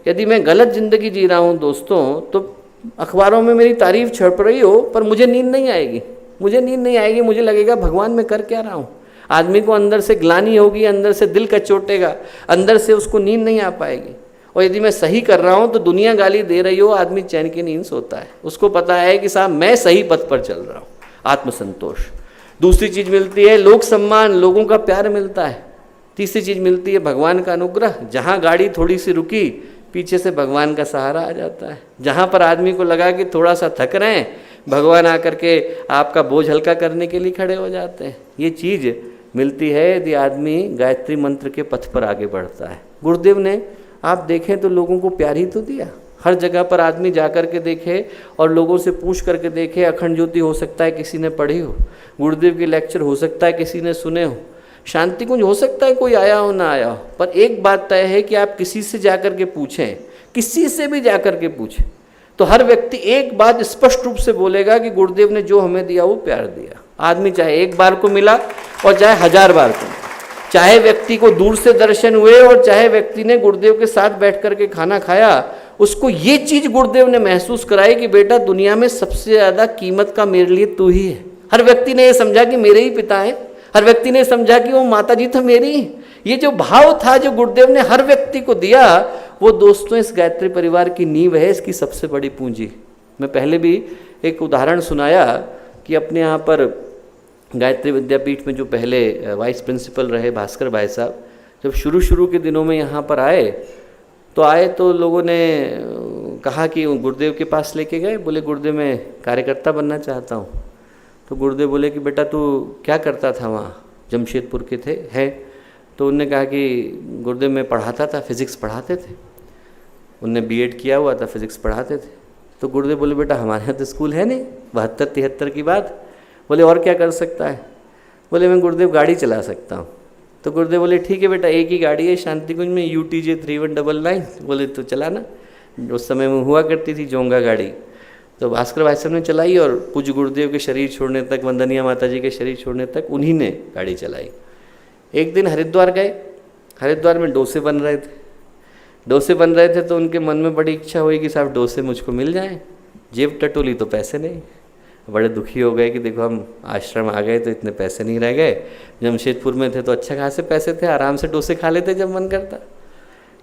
यदि मैं गलत ज़िंदगी जी रहा हूँ दोस्तों, तो अखबारों में मेरी तारीफ छप रही हो पर मुझे नींद नहीं आएगी, मुझे नींद नहीं आएगी। मुझे लगेगा भगवान मैं कर क्या रहा हूँ। आदमी को अंदर से ग्लानि होगी, अंदर से दिल कचोटेगा, अंदर से उसको नींद नहीं आ पाएगी। और यदि मैं सही कर रहा हूँ तो दुनिया गाली दे रही हो, आदमी चैन की नींद सोता है। उसको पता है कि साहब मैं सही पथ पर चल रहा हूँ। आत्मसंतोष। दूसरी चीज़ मिलती है लोक सम्मान, लोगों का प्यार मिलता है। तीसरी चीज़ मिलती है भगवान का अनुग्रह। जहाँ गाड़ी थोड़ी सी रुकी, पीछे से भगवान का सहारा आ जाता है। जहाँ पर आदमी को लगा कि थोड़ा सा थक रहे हैं, भगवान आकर के आपका बोझ हल्का करने के लिए खड़े हो जाते हैं। ये चीज़ मिलती है यदि आदमी गायत्री मंत्र के पथ पर आगे बढ़ता है। गुरुदेव ने आप देखें तो लोगों को प्यार ही तो दिया। हर जगह पर आदमी जा कर के देखे और लोगों से पूछ करके देखे। अखंड ज्योति हो सकता है किसी ने पढ़ी हो, गुरुदेव के लेक्चर हो सकता है किसी ने सुने हो, शांति कुंज हो सकता है कोई आया हो ना आया हो, पर एक बात तय है कि आप किसी से जा कर के पूछें, किसी से भी जा कर के पूछें, तो हर व्यक्ति एक बात स्पष्ट रूप से बोलेगा कि गुरुदेव ने जो हमें दिया वो प्यार दिया। आदमी चाहे एक बार को मिला और चाहे 1000 बार को, चाहे व्यक्ति को दूर से दर्शन हुए और चाहे व्यक्ति ने गुरुदेव के साथ बैठ कर के खाना खाया, उसको ये चीज़ गुरुदेव ने महसूस कराई कि बेटा दुनिया में सबसे ज़्यादा कीमत का मेरे लिए तू ही है। हर व्यक्ति ने ये समझा कि मेरे ही पिता हैं, हर व्यक्ति ने समझा कि वो माता जी तो मेरी ही। ये जो भाव था जो गुरुदेव ने हर व्यक्ति को दिया, वो दोस्तों इस गायत्री परिवार की नींव है, इसकी सबसे बड़ी पूंजी। मैं पहले भी एक उदाहरण सुनाया कि अपने यहाँ पर गायत्री विद्यापीठ में जो पहले वाइस प्रिंसिपल रहे भास्कर भाई साहब, जब शुरू के दिनों में यहाँ पर आए तो लोगों ने कहा कि गुरुदेव के पास लेके गए। बोले गुरुदेव मैं कार्यकर्ता बनना चाहता हूँ। तो गुरुदेव बोले कि बेटा तू क्या करता था वहाँ? जमशेदपुर के थे है। तो उनने कहा कि गुरुदेव मैं पढ़ाता था, फिज़िक्स पढ़ाते थे। उनने बीएड किया हुआ था, फिज़िक्स पढ़ाते थे। तो गुरुदेव बोले बेटा हमारे यहाँ तो स्कूल है नहीं, 72-73 की बात। बोले और क्या कर सकता है? बोले मैं गुरुदेव गाड़ी चला सकता हूँ। तो गुरुदेव बोले ठीक है बेटा, एक ही गाड़ी है शांति कुंज में, UTJ 3199। बोले तो चलाना। उस समय में हुआ करती थी जोंगा गाड़ी, तो भास्कर भाई साहब ने चलाई और पूज्य गुरुदेव के शरीर छोड़ने तक, वंदनीय माता जी के शरीर छोड़ने तक उन्हीं ने गाड़ी चलाई। एक दिन हरिद्वार गए, हरिद्वार में डोसे बन रहे थे तो उनके मन में बड़ी इच्छा हुई कि साहब डोसे मुझको मिल जाएं। जेब टटोली तो पैसे नहीं, बड़े दुखी हो गए कि देखो हम आश्रम आ गए तो इतने पैसे नहीं रह गए, जमशेदपुर में थे तो अच्छा खासे पैसे थे, आराम से डोसे खा लेते जब मन करता।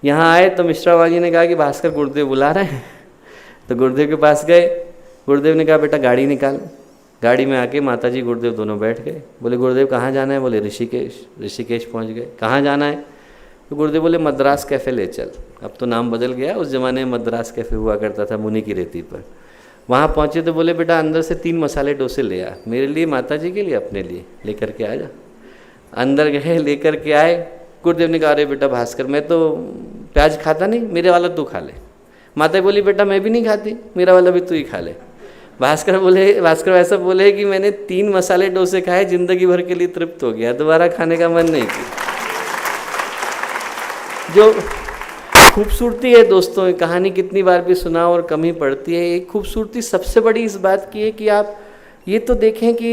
यहाँ आए तो मिश्रा बाजी ने कहा कि भास्कर गुरुदेव बुला रहे हैं। तो गुरुदेव के पास गए, गुरुदेव ने कहा बेटा गाड़ी निकाल। गाड़ी में आके माता जी गुरुदेव दोनों बैठ गए। बोले गुरुदेव कहाँ जाना है? बोले ऋषिकेश पहुँच गए। कहाँ जाना है? तो गुरुदेव बोले मद्रास कैफ़े ले चल। अब तो नाम बदल गया, उस ज़माने में मद्रास कैफ़े हुआ करता था मुनि की रेती पर। वहाँ पहुँचे तो बोले बेटा अंदर से 3 मसाले डोसे ले आ, मेरे लिए, माता जी के लिए, अपने लिए, लेकर के आ जा। अंदर गए, लेकर के आए। गुरुदेव ने कहा अरे बेटा भास्कर मैं तो प्याज खाता नहीं, मेरे वाला तू खा ले। माता बोली बेटा मैं भी नहीं खाती, मेरा वाला भी तू ही खा ले। भास्कर ऐसा बोले कि मैंने 3 मसाले डोसे खाए, जिंदगी भर के लिए तृप्त हो गया, दोबारा खाने का मन नहीं किया। जो खूबसूरती है दोस्तों, ये कहानी कितनी बार भी सुनाओ और कम ही पड़ती है। एक खूबसूरती सबसे बड़ी इस बात की है कि आप ये तो देखें कि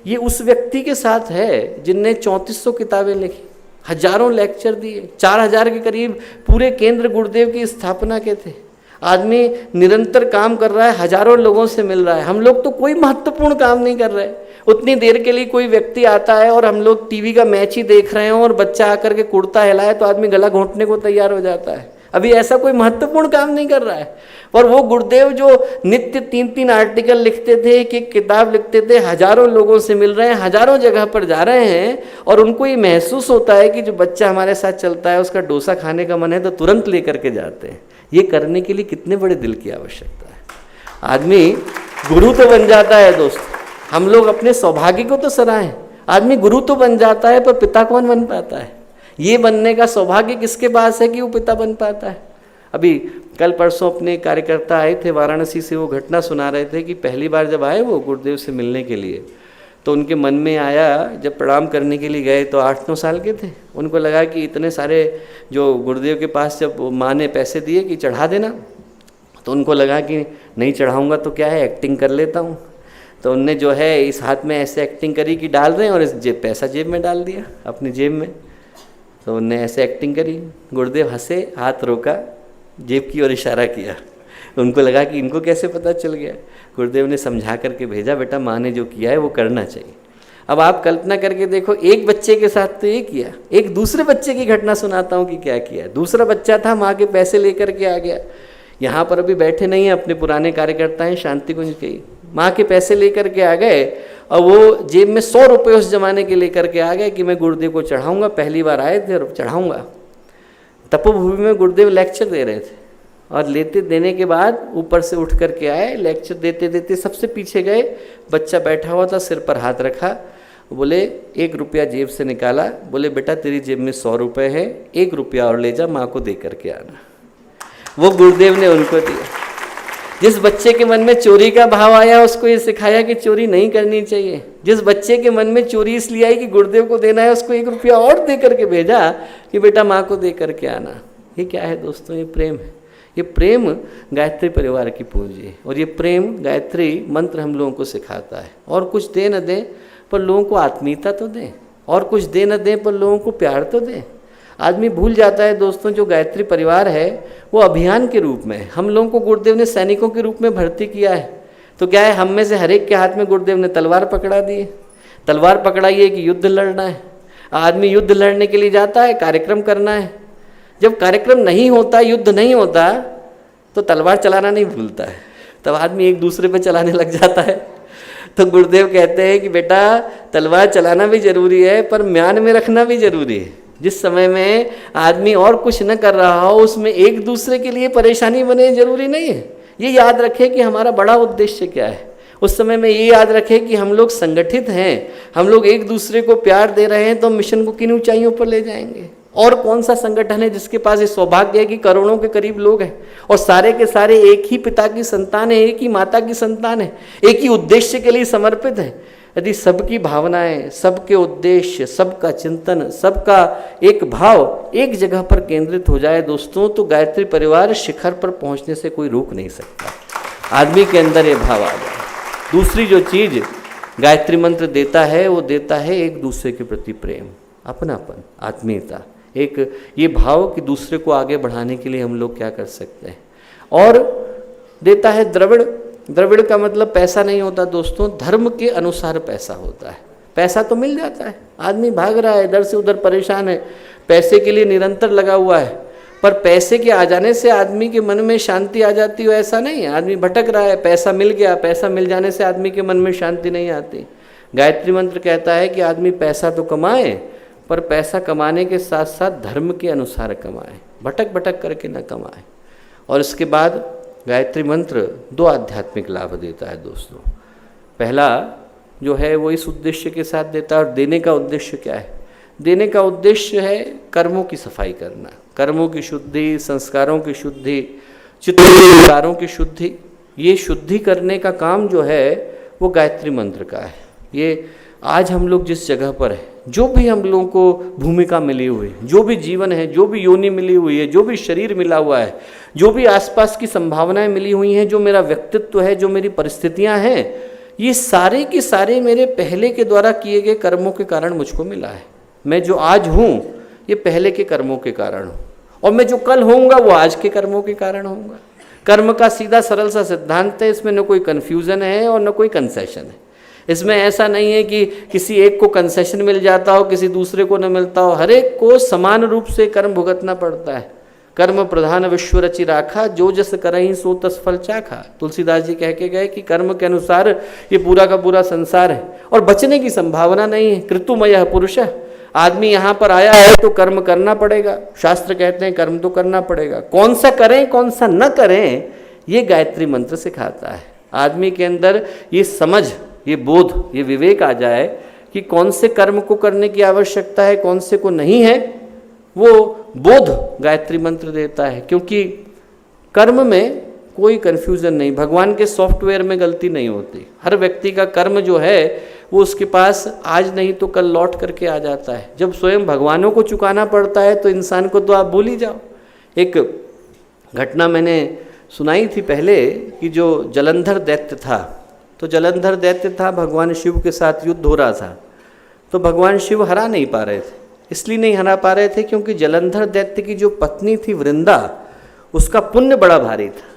ये उस व्यक्ति के साथ है जिनने 3400 किताबें लिखी, हजारों लेक्चर दिए, 4000 के करीब पूरे केंद्र गुरुदेव की स्थापना के थे। आदमी निरंतर काम कर रहा है, हजारों लोगों से मिल रहा है। हम लोग तो कोई महत्वपूर्ण काम नहीं कर रहे। उतनी देर के लिए कोई व्यक्ति आता है और हम लोग टीवी का मैच ही देख रहे हैं और बच्चा आकर के कुर्ता हिलाए तो आदमी गला घोंटने को तैयार हो जाता है। अभी ऐसा कोई महत्वपूर्ण काम नहीं कर रहा है। और वो गुरुदेव जो नित्य 3-3 आर्टिकल लिखते थे, एक किताब लिखते थे, हजारों लोगों से मिल रहे हैं, हजारों जगह पर जा रहे हैं, और उनको ये महसूस होता है कि जो बच्चा हमारे साथ चलता है उसका डोसा खाने का मन है तो तुरंत लेकर के जाते हैं। ये करने के लिए कितने बड़े दिल की आवश्यकता है। आदमी गुरु तो बन जाता है दोस्त, हम लोग अपने सौभाग्य को तो सराहें। आदमी गुरु तो बन जाता है पर पिता कौन बन पाता है? ये बनने का सौभाग्य किसके पास है कि वो पिता बन पाता है? अभी कल परसों अपने कार्यकर्ता आए थे वाराणसी से, वो घटना सुना रहे थे कि पहली बार जब आए वो गुरुदेव से मिलने के लिए, तो उनके मन में आया, जब प्रणाम करने के लिए गए तो 8-9 साल के थे, उनको लगा कि इतने सारे जो गुरुदेव के पास जब माँ ने पैसे दिए कि चढ़ा देना, तो उनको लगा कि नहीं चढ़ाऊँगा तो क्या है, एक्टिंग कर लेता हूँ। तो उनने जो है इस हाथ में ऐसे एक्टिंग करी कि डाल रहे हैं और इस पैसा जेब में डाल दिया, अपनी जेब में। तो उनने ऐसे एक्टिंग करी, गुरुदेव हंसे, हाथ रोका, जेब की ओर इशारा किया। उनको लगा कि इनको कैसे पता चल गया। गुरुदेव ने समझा करके भेजा, बेटा माँ ने जो किया है वो करना चाहिए। अब आप कल्पना करके देखो, एक बच्चे के साथ तो ये किया, एक दूसरे बच्चे की घटना सुनाता हूँ कि क्या किया। दूसरा बच्चा था, माँ के पैसे लेकर के आ गया। यहाँ पर अभी बैठे नहीं हैं, अपने पुराने कार्यकर्ता हैं शांति कुंज के, माँ के पैसे लेकर के आ गए और वो जेब में 100 रुपये उस जमाने के लेकर के आ गए कि मैं गुरुदेव को चढ़ाऊँगा, पहली बार आए थे और चढ़ाऊँगा। तपोभूमि में गुरुदेव लेक्चर दे रहे थे और देने के बाद ऊपर से उठ करके आए, लेक्चर देते देते सबसे पीछे गए, बच्चा बैठा हुआ था, सिर पर हाथ रखा, बोले 1 रुपया जेब से निकाला, बोले बेटा तेरी जेब में 100 रुपये है, 1 रुपया और ले जा, माँ को दे करके आना। वो गुरुदेव ने उनको दिया। जिस बच्चे के मन में चोरी का भाव आया उसको ये सिखाया कि चोरी नहीं करनी चाहिए। जिस बच्चे के मन में चोरी इसलिए आई कि गुरुदेव को देना है, उसको 1 रुपया और दे करके भेजा कि बेटा माँ को दे करके आना। ये क्या है दोस्तों? ये प्रेम है। ये प्रेम गायत्री परिवार की पूंजी है और ये प्रेम गायत्री मंत्र हम लोगों को सिखाता है। और कुछ दे न दें पर लोगों को आत्मीयता तो दें, और कुछ दे न दें पर लोगों को प्यार तो दें। आदमी भूल जाता है दोस्तों, जो गायत्री परिवार है वो अभियान के रूप में, हम लोगों को गुरुदेव ने सैनिकों के रूप में भर्ती किया है। तो क्या है, हम में से हर एक के हाथ में गुरुदेव ने तलवार पकड़ा दी है। तलवार पकड़ाई है कि युद्ध लड़ना है। आदमी युद्ध लड़ने के लिए जाता है, कार्यक्रम करना है। जब कार्यक्रम नहीं होता, युद्ध नहीं होता, तो तलवार चलाना नहीं भूलता है, तब आदमी एक दूसरे पे चलाने लग जाता है। तो गुरुदेव कहते हैं कि बेटा तलवार चलाना भी जरूरी है पर म्यान में रखना भी जरूरी है। जिस समय में आदमी और कुछ न कर रहा हो उसमें एक दूसरे के लिए परेशानी बने जरूरी नहीं है। ये याद रखे कि हमारा बड़ा उद्देश्य क्या है। उस समय में ये याद रखे कि हम लोग संगठित हैं, हम लोग एक दूसरे को प्यार दे रहे हैं तो मिशन को किन ऊंचाइयों पर ले जाएंगे। और कौन सा संगठन है जिसके पास ये सौभाग्य है कि करोड़ों के करीब लोग हैं और सारे के सारे एक ही पिता की संतान है, एक ही माता की संतान है, एक ही उद्देश्य के लिए समर्पित है। यदि सबकी भावनाएं, सबके उद्देश्य, सबका चिंतन, सबका एक भाव एक जगह पर केंद्रित हो जाए दोस्तों, तो गायत्री परिवार शिखर पर पहुंचने से कोई रोक नहीं सकता। आदमी के अंदर ये भाव आ जाए। दूसरी जो चीज गायत्री मंत्र देता है, वो देता है एक दूसरे के प्रति प्रेम, अपनापन, आत्मीयता, एक ये भाव कि दूसरे को आगे बढ़ाने के लिए हम लोग क्या कर सकते हैं। और देता है द्रविड़। द्रविड़ का मतलब पैसा नहीं होता दोस्तों, धर्म के अनुसार पैसा होता है। पैसा तो मिल जाता है, आदमी भाग रहा है इधर से उधर, परेशान है, पैसे के लिए निरंतर लगा हुआ है, पर पैसे के आ जाने से आदमी के मन में शांति आ जाती हो ऐसा नहीं है। आदमी भटक रहा है, पैसा मिल गया, पैसा मिल जाने से आदमी के मन में शांति नहीं आती। गायत्री मंत्र कहता है कि आदमी पैसा तो कमाए, पर पैसा कमाने के साथ साथ धर्म के अनुसार कमाए, भटक भटक करके न कमाए। और इसके बाद गायत्री मंत्र 2 आध्यात्मिक लाभ देता है दोस्तों। पहला जो है वो इस उद्देश्य के साथ देता है, और देने का उद्देश्य क्या है? देने का उद्देश्य है कर्मों की सफाई करना, कर्मों की शुद्धि, संस्कारों की शुद्धि, चित्त विकारों की शुद्धि। ये शुद्धि करने का काम जो है वो गायत्री मंत्र का है। ये आज हम लोग जिस जगह पर है, जो भी हम लोगों को भूमिका मिली हुई, जो भी जीवन है, जो भी योनि मिली हुई है, जो भी शरीर मिला हुआ है, जो भी आसपास की संभावनाएं मिली हुई हैं, जो मेरा व्यक्तित्व है, जो मेरी परिस्थितियां हैं, ये सारे के सारे मेरे पहले के द्वारा किए गए कर्मों के कारण मुझको मिला है। मैं जो आज हूँ ये पहले के कर्मों के कारण हूँ, और मैं जो कल होऊंगा वो आज के कर्मों के कारण होऊंगा। कर्म का सीधा सरल सा सिद्धांत है, इसमें न कोई कन्फ्यूज़न है और न कोई कंसेशन है। इसमें ऐसा नहीं है कि किसी एक को कंसेशन मिल जाता हो, किसी दूसरे को न मिलता हो। हर एक को समान रूप से कर्म भुगतना पड़ता है। कर्म प्रधान विश्व रचि राखा, जो जस करहि सो तस फल चाखा। तुलसीदास जी कह के गए कि कर्म के अनुसार ये पूरा का पूरा संसार है, और बचने की संभावना नहीं है। कृतुमय पुरुष, आदमी यहाँ पर आया है तो कर्म करना पड़ेगा। शास्त्र कहते हैं कर्म तो करना पड़ेगा। कौन सा करें कौन सा न करें, ये गायत्री मंत्र सिखाता है। आदमी के अंदर ये समझ, ये बोध, ये विवेक आ जाए कि कौन से कर्म को करने की आवश्यकता है, कौन से को नहीं है, वो बोध गायत्री मंत्र देता है। क्योंकि कर्म में कोई कन्फ्यूज़न नहीं, भगवान के सॉफ्टवेयर में गलती नहीं होती। हर व्यक्ति का कर्म जो है वो उसके पास आज नहीं तो कल लौट करके आ जाता है। जब स्वयं भगवानों को चुकाना पड़ता है तो इंसान को तो आप भूल ही जाओ। एक घटना मैंने सुनाई थी पहले कि जो जलंधर दैत्य था, तो जलंधर दैत्य था, भगवान शिव के साथ युद्ध हो रहा था, तो भगवान शिव हरा नहीं पा रहे थे। इसलिए नहीं हरा पा रहे थे क्योंकि जलंधर दैत्य की जो पत्नी थी वृंदा, उसका पुण्य बड़ा भारी था।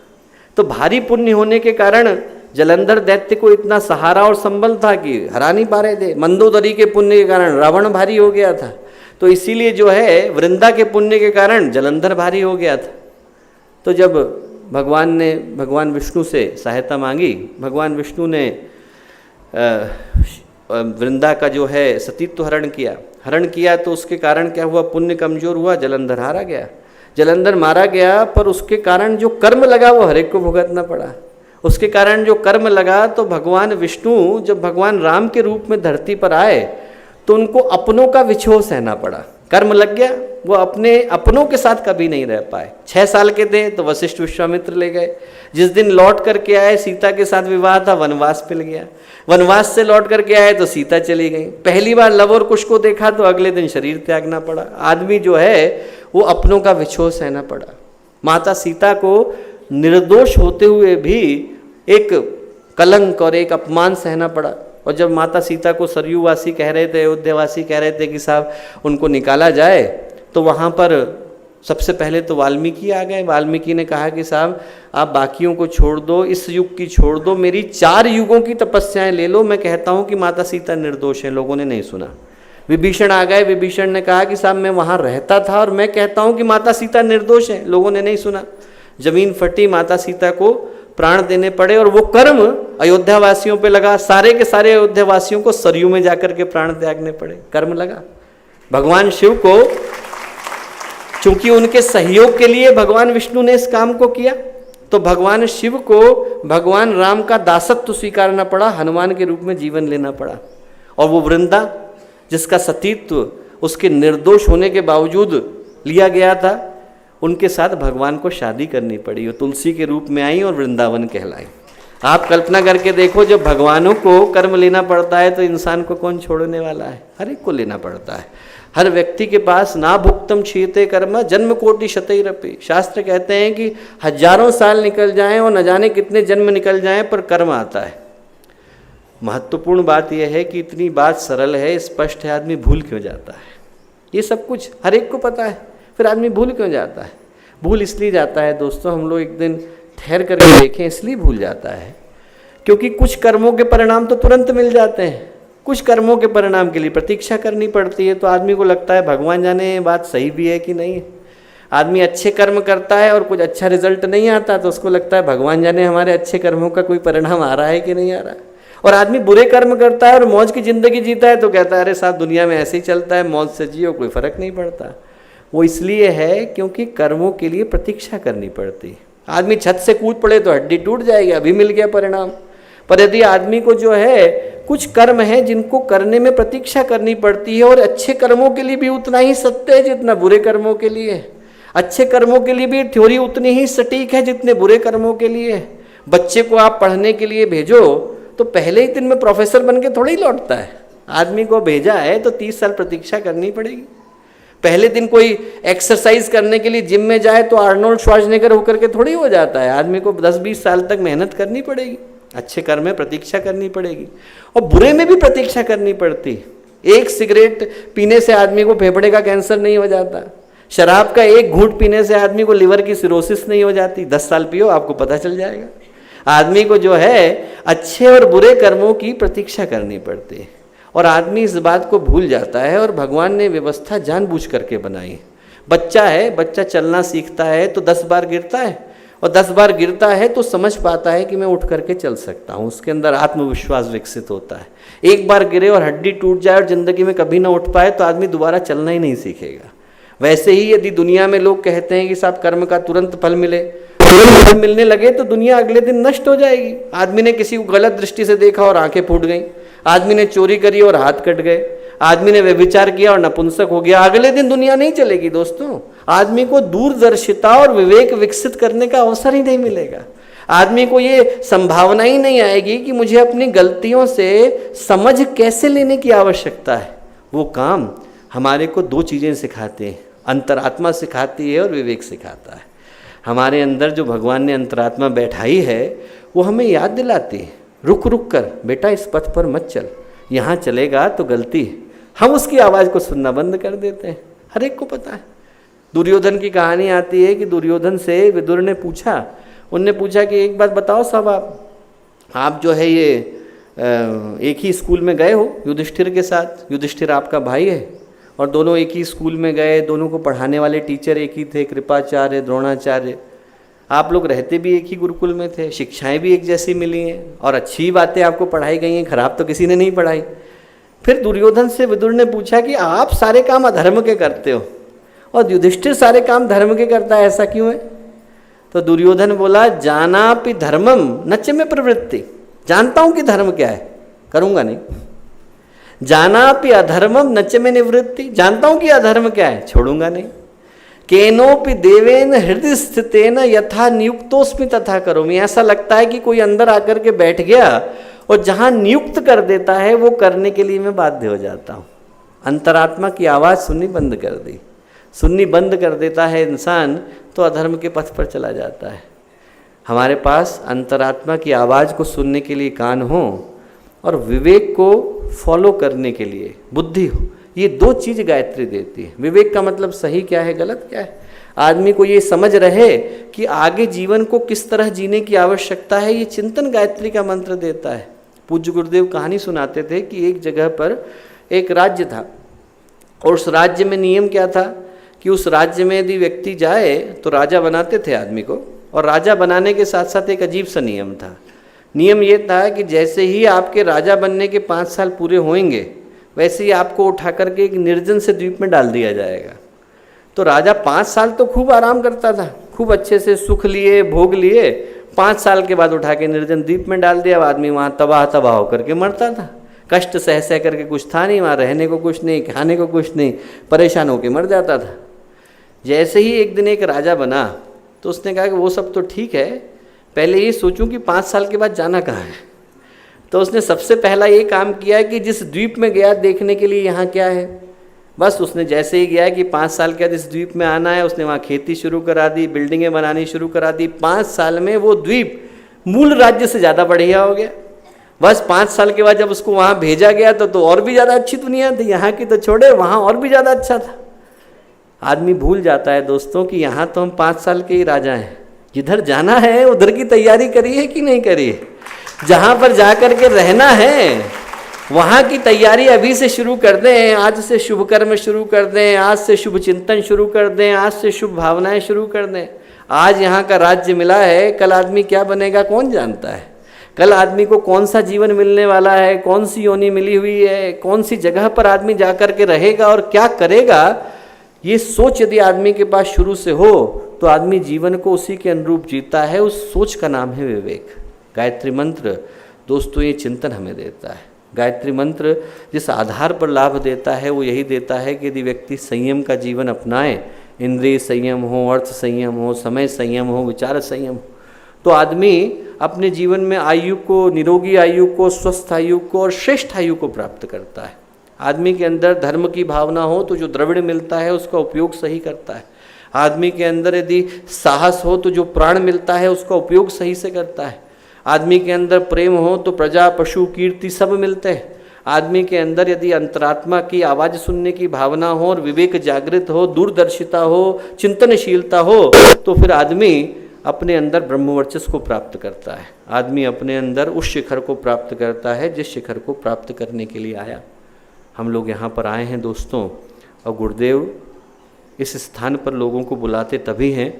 तो भारी पुण्य होने के कारण जलंधर दैत्य को इतना सहारा और संबल था कि हरा नहीं पा रहे थे। मंदोदरी के पुण्य के कारण रावण भारी हो गया था, तो इसीलिए जो है वृंदा के पुण्य के कारण जलंधर भारी हो गया था। तो जब भगवान ने भगवान विष्णु से सहायता मांगी, भगवान विष्णु ने वृंदा का जो है सतीत्व हरण किया, तो उसके कारण क्या हुआ, पुण्य कमजोर हुआ, जलंधर हारा गया, जलंधर मारा गया। पर उसके कारण जो कर्म लगा वो हर एक को भुगतना पड़ा। उसके कारण जो कर्म लगा, तो भगवान विष्णु जब भगवान राम के रूप में धरती पर आए तो उनको अपनों का विछोह सहना पड़ा। कर्म लग गया, वो अपने अपनों के साथ कभी नहीं रह पाए। 6 साल के थे तो वशिष्ठ विश्वामित्र ले गए। जिस दिन लौट करके आए, सीता के साथ विवाह था, वनवास मिल गया। वनवास से लौट करके आए तो सीता चली गई। पहली बार लव और कुश को देखा तो अगले दिन शरीर त्यागना पड़ा। आदमी जो है वो अपनों का विछोह सहना पड़ा। माता सीता को निर्दोष होते हुए भी एक कलंक और एक अपमान सहना पड़ा। और जब माता सीता को सरयूवासी कह रहे थे, अयोध्यावासी कह रहे थे कि साहब उनको निकाला जाए, तो वहाँ पर सबसे पहले तो वाल्मीकि आ गए। वाल्मीकि ने कहा कि साहब आप बाकियों को छोड़ दो, इस युग की छोड़ दो, मेरी 4 युगों की तपस्याएं ले लो, मैं कहता हूँ कि माता सीता निर्दोष हैं। लोगों ने नहीं सुना। विभीषण आ गए। विभीषण ने कहा कि साहब मैं वहाँ रहता था और मैं कहता हूँ कि माता सीता निर्दोष हैं। लोगों ने नहीं सुना। जमीन फटी, माता सीता को प्राण देने पड़े, और वो कर्म अयोध्यावासियों पे लगा। सारे के सारे अयोध्यावासियों को सरयू में जाकर के प्राण त्यागने पड़े। कर्म लगा। भगवान शिव को चूंकि उनके सहयोग के लिए भगवान विष्णु ने इस काम को किया, तो भगवान शिव को भगवान राम का दासत्व स्वीकारना पड़ा, हनुमान के रूप में जीवन लेना पड़ा। और वो वृंदा जिसका सतीत्व उसके निर्दोष होने के बावजूद लिया गया था, उनके साथ भगवान को शादी करनी पड़ी। वो तुलसी के रूप में आई और वृंदावन कहलाई। आप कल्पना करके देखो, जब भगवानों को कर्म लेना पड़ता है तो इंसान को कौन छोड़ने वाला है? हर एक को लेना पड़ता है। हर व्यक्ति के पास ना भुक्तम क्षीयते कर्म जन्म कोटि शतैरपि। शास्त्र कहते हैं कि हजारों साल निकल जाएं और न जाने कितने जन्म निकल जाएं, पर कर्म आता है। महत्वपूर्ण बात यह है कि इतनी बात सरल है, स्पष्ट है, आदमी भूल क्यों जाता है? ये सब कुछ हर एक को पता है, फिर आदमी भूल क्यों जाता है? भूल इसलिए जाता है दोस्तों, हम लोग एक दिन ठहर करके देखें, इसलिए भूल जाता है क्योंकि कुछ कर्मों के परिणाम तो तुरंत मिल जाते हैं, कुछ कर्मों के परिणाम के लिए प्रतीक्षा करनी पड़ती है। तो आदमी को लगता है भगवान जाने ये बात सही भी है कि नहीं है। आदमी अच्छे कर्म करता है और कुछ अच्छा रिजल्ट नहीं आता तो उसको लगता है भगवान जाने हमारे अच्छे कर्मों का कोई परिणाम आ रहा है कि नहीं आ रहा है। और आदमी बुरे कर्म करता है और मौज की ज़िंदगी जीता है तो कहता है अरे साहब दुनिया में ऐसे ही चलता है, मौज से जियो, कोई फ़र्क नहीं पड़ता। वो इसलिए है क्योंकि कर्मों के लिए प्रतीक्षा करनी पड़ती है। आदमी छत से कूद पड़े तो हड्डी टूट जाएगी, अभी मिल गया परिणाम। पर यदि आदमी को जो है कुछ कर्म है जिनको करने में प्रतीक्षा करनी पड़ती है, और अच्छे कर्मों के लिए भी उतना ही सत्य है जितना बुरे कर्मों के लिए है। अच्छे कर्मों के लिए भी थ्योरी उतनी ही सटीक है जितने बुरे कर्मों के लिए है। बच्चे को आप पढ़ने के लिए भेजो तो पहले ही दिन में प्रोफेसर बन के थोड़ा ही लौटता है। आदमी को भेजा है तो 30 साल प्रतीक्षा करनी पड़ेगी। पहले दिन कोई एक्सरसाइज करने के लिए जिम में जाए तो आर्नोल्ड श्वार्ज़नेगर होकर के थोड़ी हो जाता है। आदमी को 10-20 साल तक मेहनत करनी पड़ेगी। अच्छे कर्म में प्रतीक्षा करनी पड़ेगी और बुरे में भी प्रतीक्षा करनी पड़ती। एक सिगरेट पीने से आदमी को फेफड़े का कैंसर नहीं हो जाता। शराब का एक घूंट पीने से आदमी को लिवर की सिरोसिस नहीं हो जाती। 10 साल पियो, आपको पता चल जाएगा। आदमी को जो है अच्छे और बुरे कर्मों की प्रतीक्षा करनी पड़ती है और आदमी इस बात को भूल जाता है। और भगवान ने व्यवस्था जानबूझ करके बनाई। बच्चा है, बच्चा चलना सीखता है तो 10 बार गिरता है और 10 बार गिरता है तो समझ पाता है कि मैं उठ करके चल सकता हूँ। उसके अंदर आत्मविश्वास विकसित होता है। एक बार गिरे और हड्डी टूट जाए और ज़िंदगी में कभी ना उठ पाए तो आदमी दोबारा चलना ही नहीं सीखेगा। वैसे ही यदि दुनिया में लोग कहते हैं कि साहब कर्म का तुरंत फल मिले, तुरंत फल मिलने लगे तो दुनिया अगले दिन नष्ट हो जाएगी। आदमी ने किसी को गलत दृष्टि से देखा और आंखें फूट गईं, आदमी ने चोरी करी और हाथ कट गए, आदमी ने व्यभिचार किया और नपुंसक हो गया, अगले दिन दुनिया नहीं चलेगी दोस्तों। आदमी को दूरदर्शिता और विवेक विकसित करने का अवसर ही नहीं मिलेगा। आदमी को ये संभावना ही नहीं आएगी कि मुझे अपनी गलतियों से समझ कैसे लेने की आवश्यकता है। वो काम हमारे को 2 चीज़ें सिखाते हैं, अंतरात्मा सिखाती है और विवेक सिखाता है। हमारे अंदर जो भगवान ने अंतरात्मा बैठाई है वो हमें याद दिलाती है, रुक रुक कर बेटा इस पथ पर मत चल, यहाँ चलेगा तो गलती है। हम उसकी आवाज़ को सुनना बंद कर देते हैं। हर एक को पता है। दुर्योधन की कहानी आती है कि दुर्योधन से विदुर ने पूछा, उनने पूछा कि एक बात बताओ साहब, आप जो है ये एक ही स्कूल में गए हो युधिष्ठिर के साथ, युधिष्ठिर आपका भाई है और दोनों एक ही स्कूल में गए, दोनों को पढ़ाने वाले टीचर एक ही थे, कृपाचार्य द्रोणाचार्य, आप लोग रहते भी एक ही गुरुकुल में थे, शिक्षाएं भी एक जैसी मिली हैं और अच्छी बातें आपको पढ़ाई गई हैं, खराब तो किसी ने नहीं पढ़ाई। फिर दुर्योधन से विदुर ने पूछा कि आप सारे काम अधर्म के करते हो और युधिष्ठिर सारे काम धर्म के करता है, ऐसा क्यों है? तो दुर्योधन बोला, जानापि धर्मम नच में प्रवृत्ति, जानता हूं कि धर्म क्या है, करूंगा नहीं। जानापि अधर्मम नच में निवृत्ति, जानता हूं कि अधर्म क्या है, छोड़ूंगा नहीं। केनोपि देवेन हृदय स्थितेन यथा नियुक्तोस्मि तथा करोमि, ऐसा लगता है कि कोई अंदर आकर के बैठ गया और जहां नियुक्त कर देता है वो करने के लिए मैं बाध्य हो जाता हूं। अंतरात्मा की आवाज़ सुननी बंद कर दी, सुननी बंद कर देता है इंसान तो अधर्म के पथ पर चला जाता है। हमारे पास अंतरात्मा की आवाज़ को सुनने के लिए कान हो और विवेक को फॉलो करने के लिए बुद्धि हो, ये 2 चीज़ गायत्री देती है। विवेक का मतलब सही क्या है, गलत क्या है, आदमी को ये समझ रहे कि आगे जीवन को किस तरह जीने की आवश्यकता है, ये चिंतन गायत्री का मंत्र देता है। पूज्य गुरुदेव कहानी सुनाते थे कि एक जगह पर एक राज्य था और उस राज्य में नियम क्या था कि उस राज्य में यदि व्यक्ति जाए तो राजा बनाते थे आदमी को, और राजा बनाने के साथ साथ एक अजीब सा नियम था। नियम ये था कि जैसे ही आपके राजा बनने के 5 साल पूरे होंगे वैसे ही आपको उठा करके एक निर्जन से द्वीप में डाल दिया जाएगा। तो राजा 5 साल तो खूब आराम करता था, खूब अच्छे से सुख लिए, भोग लिए। 5 साल के बाद उठा के निर्जन द्वीप में डाल दिया। आदमी वहाँ तबाह होकर के मरता था। कष्ट सह करके कुछ था नहीं, वहाँ रहने को कुछ नहीं, खाने को कुछ नहीं, परेशान होकर मर जाता था। जैसे ही एक दिन एक राजा बना तो उसने कहा कि वो सब तो ठीक है, पहले ये सोचूं कि 5 साल के बाद जाना कहाँ है। तो उसने सबसे पहला ये काम किया कि जिस द्वीप में गया देखने के लिए यहाँ क्या है, बस उसने जैसे ही गया कि 5 साल के बाद इस द्वीप में आना है, उसने वहाँ खेती शुरू करा दी, बिल्डिंगें बनानी शुरू करा दी। 5 साल में वो द्वीप मूल राज्य से ज़्यादा बढ़िया हो गया। बस 5 साल के बाद जब उसको वहाँ भेजा गया तो और भी ज़्यादा अच्छी दुनिया थी, यहाँ की तो छोड़े, वहाँ और भी ज़्यादा अच्छा था। आदमी भूल जाता है दोस्तों कि यहाँ तो हम 5 साल के ही राजा हैं, जिधर जाना है उधर की तैयारी करी है कि नहीं करी है, जहाँ पर जा कर के रहना है वहाँ की तैयारी अभी से शुरू कर दें, आज से शुभ कर्म शुरू कर दें, आज से शुभ चिंतन शुरू कर दें, आज से शुभ भावनाएं शुरू कर दें। आज यहाँ का राज्य मिला है, कल आदमी क्या बनेगा कौन जानता है, कल आदमी को कौन सा जीवन मिलने वाला है, कौन सी योनि मिली हुई है, कौन सी जगह पर आदमी जा कर के रहेगा और क्या करेगा। ये सोच यदि आदमी के पास शुरू से हो तो आदमी जीवन को उसी के अनुरूप जीता है। उस सोच का नाम है विवेक। गायत्री मंत्र दोस्तों ये चिंतन हमें देता है। गायत्री मंत्र जिस आधार पर लाभ देता है वो यही देता है कि यदि व्यक्ति संयम का जीवन अपनाए, इंद्रिय संयम हो, अर्थ संयम हो, समय संयम हो, विचार संयम हो, तो आदमी अपने जीवन में आयु को, निरोगी आयु को, स्वस्थ आयु को और श्रेष्ठ आयु को प्राप्त करता है। आदमी के अंदर धर्म की भावना हो तो जो द्रविड़ मिलता है उसका उपयोग सही करता है। आदमी के अंदर यदि साहस हो तो जो प्राण मिलता है उसका उपयोग सही से करता है। आदमी के अंदर प्रेम हो तो प्रजा, पशु, कीर्ति सब मिलते हैं। आदमी के अंदर यदि अंतरात्मा की आवाज़ सुनने की भावना हो और विवेक जागृत हो, दूरदर्शिता हो, चिंतनशीलता हो, तो फिर आदमी अपने अंदर ब्रह्मवर्चस्व को प्राप्त करता है। आदमी अपने अंदर उस शिखर को प्राप्त करता है जिस शिखर को प्राप्त करने के लिए आया। हम लोग यहाँ पर आए हैं दोस्तों, और गुरुदेव इस स्थान पर लोगों को बुलाते तभी हैं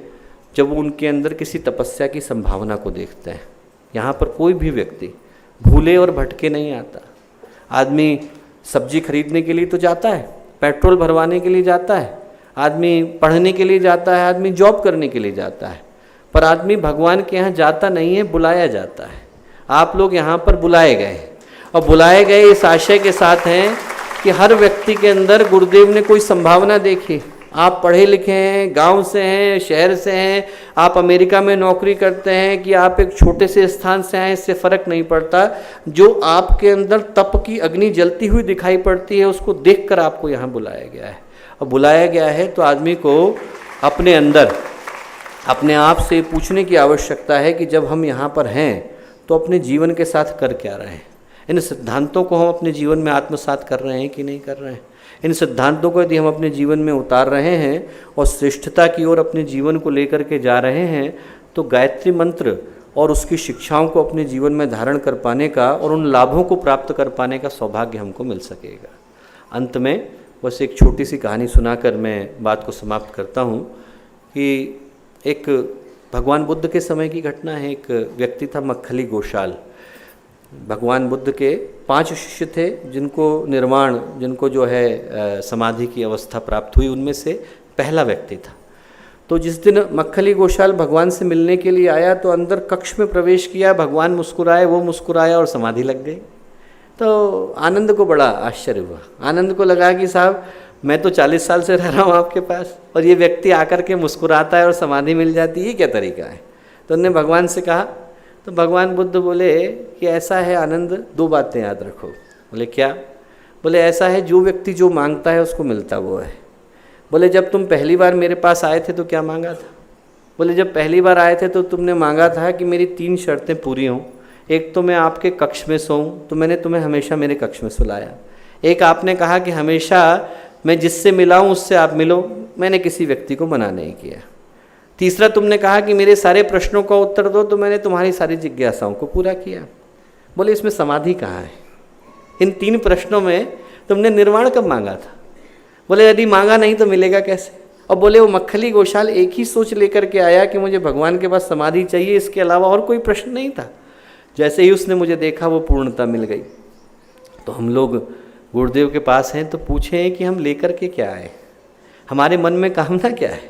जब वो उनके अंदर किसी तपस्या की संभावना को देखते हैं। यहाँ पर कोई भी व्यक्ति भूले और भटके नहीं आता। आदमी सब्जी खरीदने के लिए तो जाता है, पेट्रोल भरवाने के लिए जाता है, आदमी पढ़ने के लिए जाता है, आदमी जॉब करने के लिए जाता है, पर आदमी भगवान के यहाँ जाता नहीं है, बुलाया जाता है। आप लोग यहाँ पर बुलाए गए, और बुलाए गए इस आशय के साथ हैं कि हर व्यक्ति के अंदर गुरुदेव ने कोई संभावना देखी। आप पढ़े लिखे हैं, गांव से हैं, शहर से हैं, आप अमेरिका में नौकरी करते हैं कि आप एक छोटे से स्थान से आए, इससे फ़र्क नहीं पड़ता। जो आपके अंदर तप की अग्नि जलती हुई दिखाई पड़ती है उसको देखकर आपको यहाँ बुलाया गया है। और बुलाया गया है तो आदमी को अपने अंदर अपने आप से पूछने की आवश्यकता है कि जब हम यहाँ पर हैं तो अपने जीवन के साथ कर क्या रहे हैं। इन सिद्धांतों को हम अपने जीवन में आत्मसात कर रहे हैं कि नहीं कर रहे हैं। इन सिद्धांतों को यदि हम अपने जीवन में उतार रहे हैं और श्रेष्ठता की ओर अपने जीवन को लेकर के जा रहे हैं तो गायत्री मंत्र और उसकी शिक्षाओं को अपने जीवन में धारण कर पाने का और उन लाभों को प्राप्त कर पाने का सौभाग्य हमको मिल सकेगा। अंत में बस एक छोटी सी कहानी सुनाकर मैं बात को समाप्त करता हूँ कि एक भगवान बुद्ध के समय की घटना है। एक व्यक्ति था मक्खली गोशाल। भगवान बुद्ध के 5 शिष्य थे जिनको जो है समाधि की अवस्था प्राप्त हुई, उनमें से पहला व्यक्ति था। तो जिस दिन मक्खली गोशाल भगवान से मिलने के लिए आया तो अंदर कक्ष में प्रवेश किया, भगवान मुस्कुराए, वो मुस्कुराया और समाधि लग गई। तो आनंद को बड़ा आश्चर्य हुआ। आनंद को लगा कि साहब मैं तो 40 साल से रह रहा हूँ आपके पास और ये व्यक्ति आकर के मुस्कुराता है और समाधि मिल जाती है, ये क्या तरीका है। तो उन्होंने भगवान से कहा, तो भगवान बुद्ध बोले कि ऐसा है आनंद, 2 बातें याद रखो। बोले क्या? बोले ऐसा है जो व्यक्ति जो मांगता है उसको मिलता वो है। बोले जब तुम पहली बार मेरे पास आए थे तो क्या मांगा था? बोले जब पहली बार आए थे तो तुमने मांगा था कि मेरी 3 शर्तें पूरी हों। एक तो मैं आपके कक्ष में सोऊं, तो मैंने तुम्हें हमेशा मेरे कक्ष में सुलाया। एक आपने कहा कि हमेशा मैं जिससे मिला हूँ उससे आप मिलो, मैंने किसी व्यक्ति को मना नहीं किया। तीसरा तुमने कहा कि मेरे सारे प्रश्नों का उत्तर दो, तो मैंने तुम्हारी सारी जिज्ञासाओं को पूरा किया। बोले इसमें समाधि कहाँ है? इन 3 प्रश्नों में तुमने निर्वाण कब मांगा था? बोले यदि मांगा नहीं तो मिलेगा कैसे? और बोले वो मक्खली गोशाल एक ही सोच लेकर के आया कि मुझे भगवान के पास समाधि चाहिए, इसके अलावा और कोई प्रश्न नहीं था। जैसे ही उसने मुझे देखा वो पूर्णता मिल गई। तो हम लोग गुरुदेव के पास हैं तो पूछें कि हम लेकर के क्या आए, हमारे मन में कामना क्या है।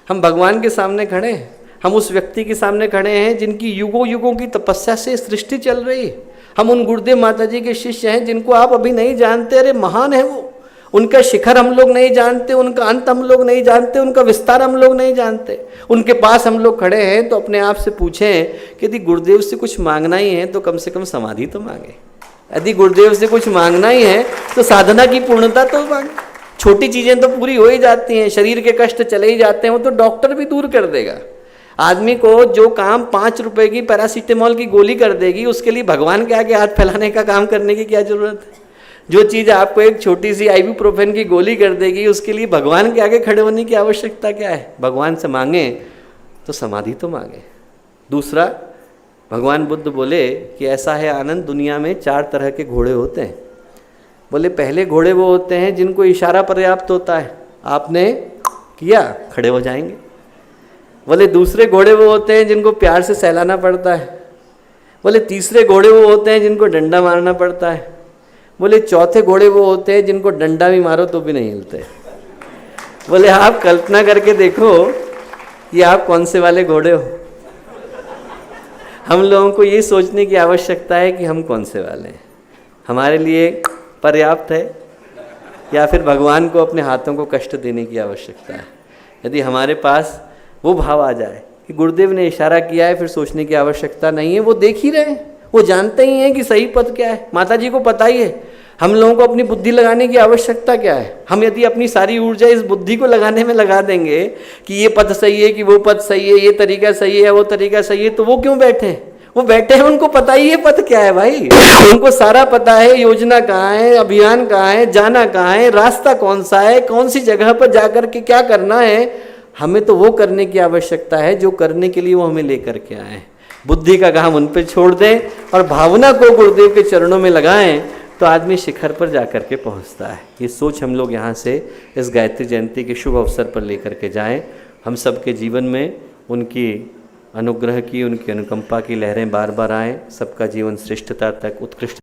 हम भगवान के सामने खड़े हैं, हम उस व्यक्ति के सामने खड़े हैं जिनकी युगों युगों की तपस्या से सृष्टि चल रही है। हम उन गुरुदेव माता जी के शिष्य हैं जिनको आप अभी नहीं जानते, अरे महान है वो, उनका शिखर हम लोग नहीं जानते, उनका अंत हम लोग नहीं जानते, उनका विस्तार हम लोग नहीं जानते। उनके पास हम लोग खड़े हैं तो अपने आप से पूछें कि यदि गुरुदेव से कुछ मांगना ही है तो कम से कम समाधि तो मांगे। यदि गुरुदेव से कुछ मांगना ही है तो साधना की पूर्णता तो मांगे। छोटी चीज़ें तो पूरी हो ही जाती हैं, शरीर के कष्ट चले ही जाते हैं, वो तो डॉक्टर भी दूर कर देगा। आदमी को जो काम 5 रुपए की पैरासीटामोल की गोली कर देगी, उसके लिए भगवान के आगे हाथ फैलाने का काम करने की क्या जरूरत है। जो चीज़ आपको एक छोटी सी आइबुप्रोफेन की गोली कर देगी, उसके लिए भगवान के आगे खड़े होने की आवश्यकता क्या है। भगवान से मांगे तो समाधि तो मांगे। दूसरा, भगवान बुद्ध बोले कि ऐसा है आनंद, दुनिया में 4 तरह के घोड़े होते हैं। बोले पहले घोड़े वो होते हैं जिनको इशारा पर्याप्त होता है, आपने किया खड़े हो जाएंगे। बोले दूसरे घोड़े वो होते हैं जिनको प्यार से सहलाना पड़ता है। बोले तीसरे घोड़े वो होते हैं जिनको डंडा मारना पड़ता है। बोले चौथे घोड़े वो होते हैं जिनको डंडा भी मारो तो भी नहीं हिलते। बोले आप कल्पना करके देखो कि आप कौन से वाले घोड़े हो। हम लोगों को ये सोचने की आवश्यकता है कि हम कौन से वाले हैं, हमारे लिए पर्याप्त है या फिर भगवान को अपने हाथों को कष्ट देने की आवश्यकता है। यदि हमारे पास वो भाव आ जाए कि गुरुदेव ने इशारा किया है, फिर सोचने की आवश्यकता नहीं है, वो देख ही रहे हैं, वो जानते ही हैं कि सही पद क्या है। माता जी को पता ही है। हम लोगों को अपनी बुद्धि लगाने की आवश्यकता क्या है। हम यदि अपनी सारी ऊर्जा इस बुद्धि को लगाने में लगा देंगे कि ये पद सही है कि वो पद सही है, ये तरीका सही है वो तरीका सही है, तो वो क्यों बैठे हैं। वो बैठे हैं, उनको पता ही है पद क्या है भाई। उनको सारा पता है, योजना कहाँ है, अभियान कहाँ है, जाना कहाँ है, रास्ता कौन सा है, कौन सी जगह पर जाकर के क्या करना है। हमें तो वो करने की आवश्यकता है जो करने के लिए वो हमें लेकर के आए हैं। बुद्धि का काम उन पे छोड़ दें और भावना को गुरुदेव के चरणों में लगाएं तो आदमी शिखर पर जाकर के पहुंचता है। ये सोच हम लोग यहाँ से इस गायत्री जयंती के शुभ अवसर पर लेकर के जाएं। हम सबके जीवन में उनकी अनुग्रह की, उनकी अनुकंपा की लहरें बार बार आएँ, सबका जीवन श्रेष्ठता तक, उत्कृष्ट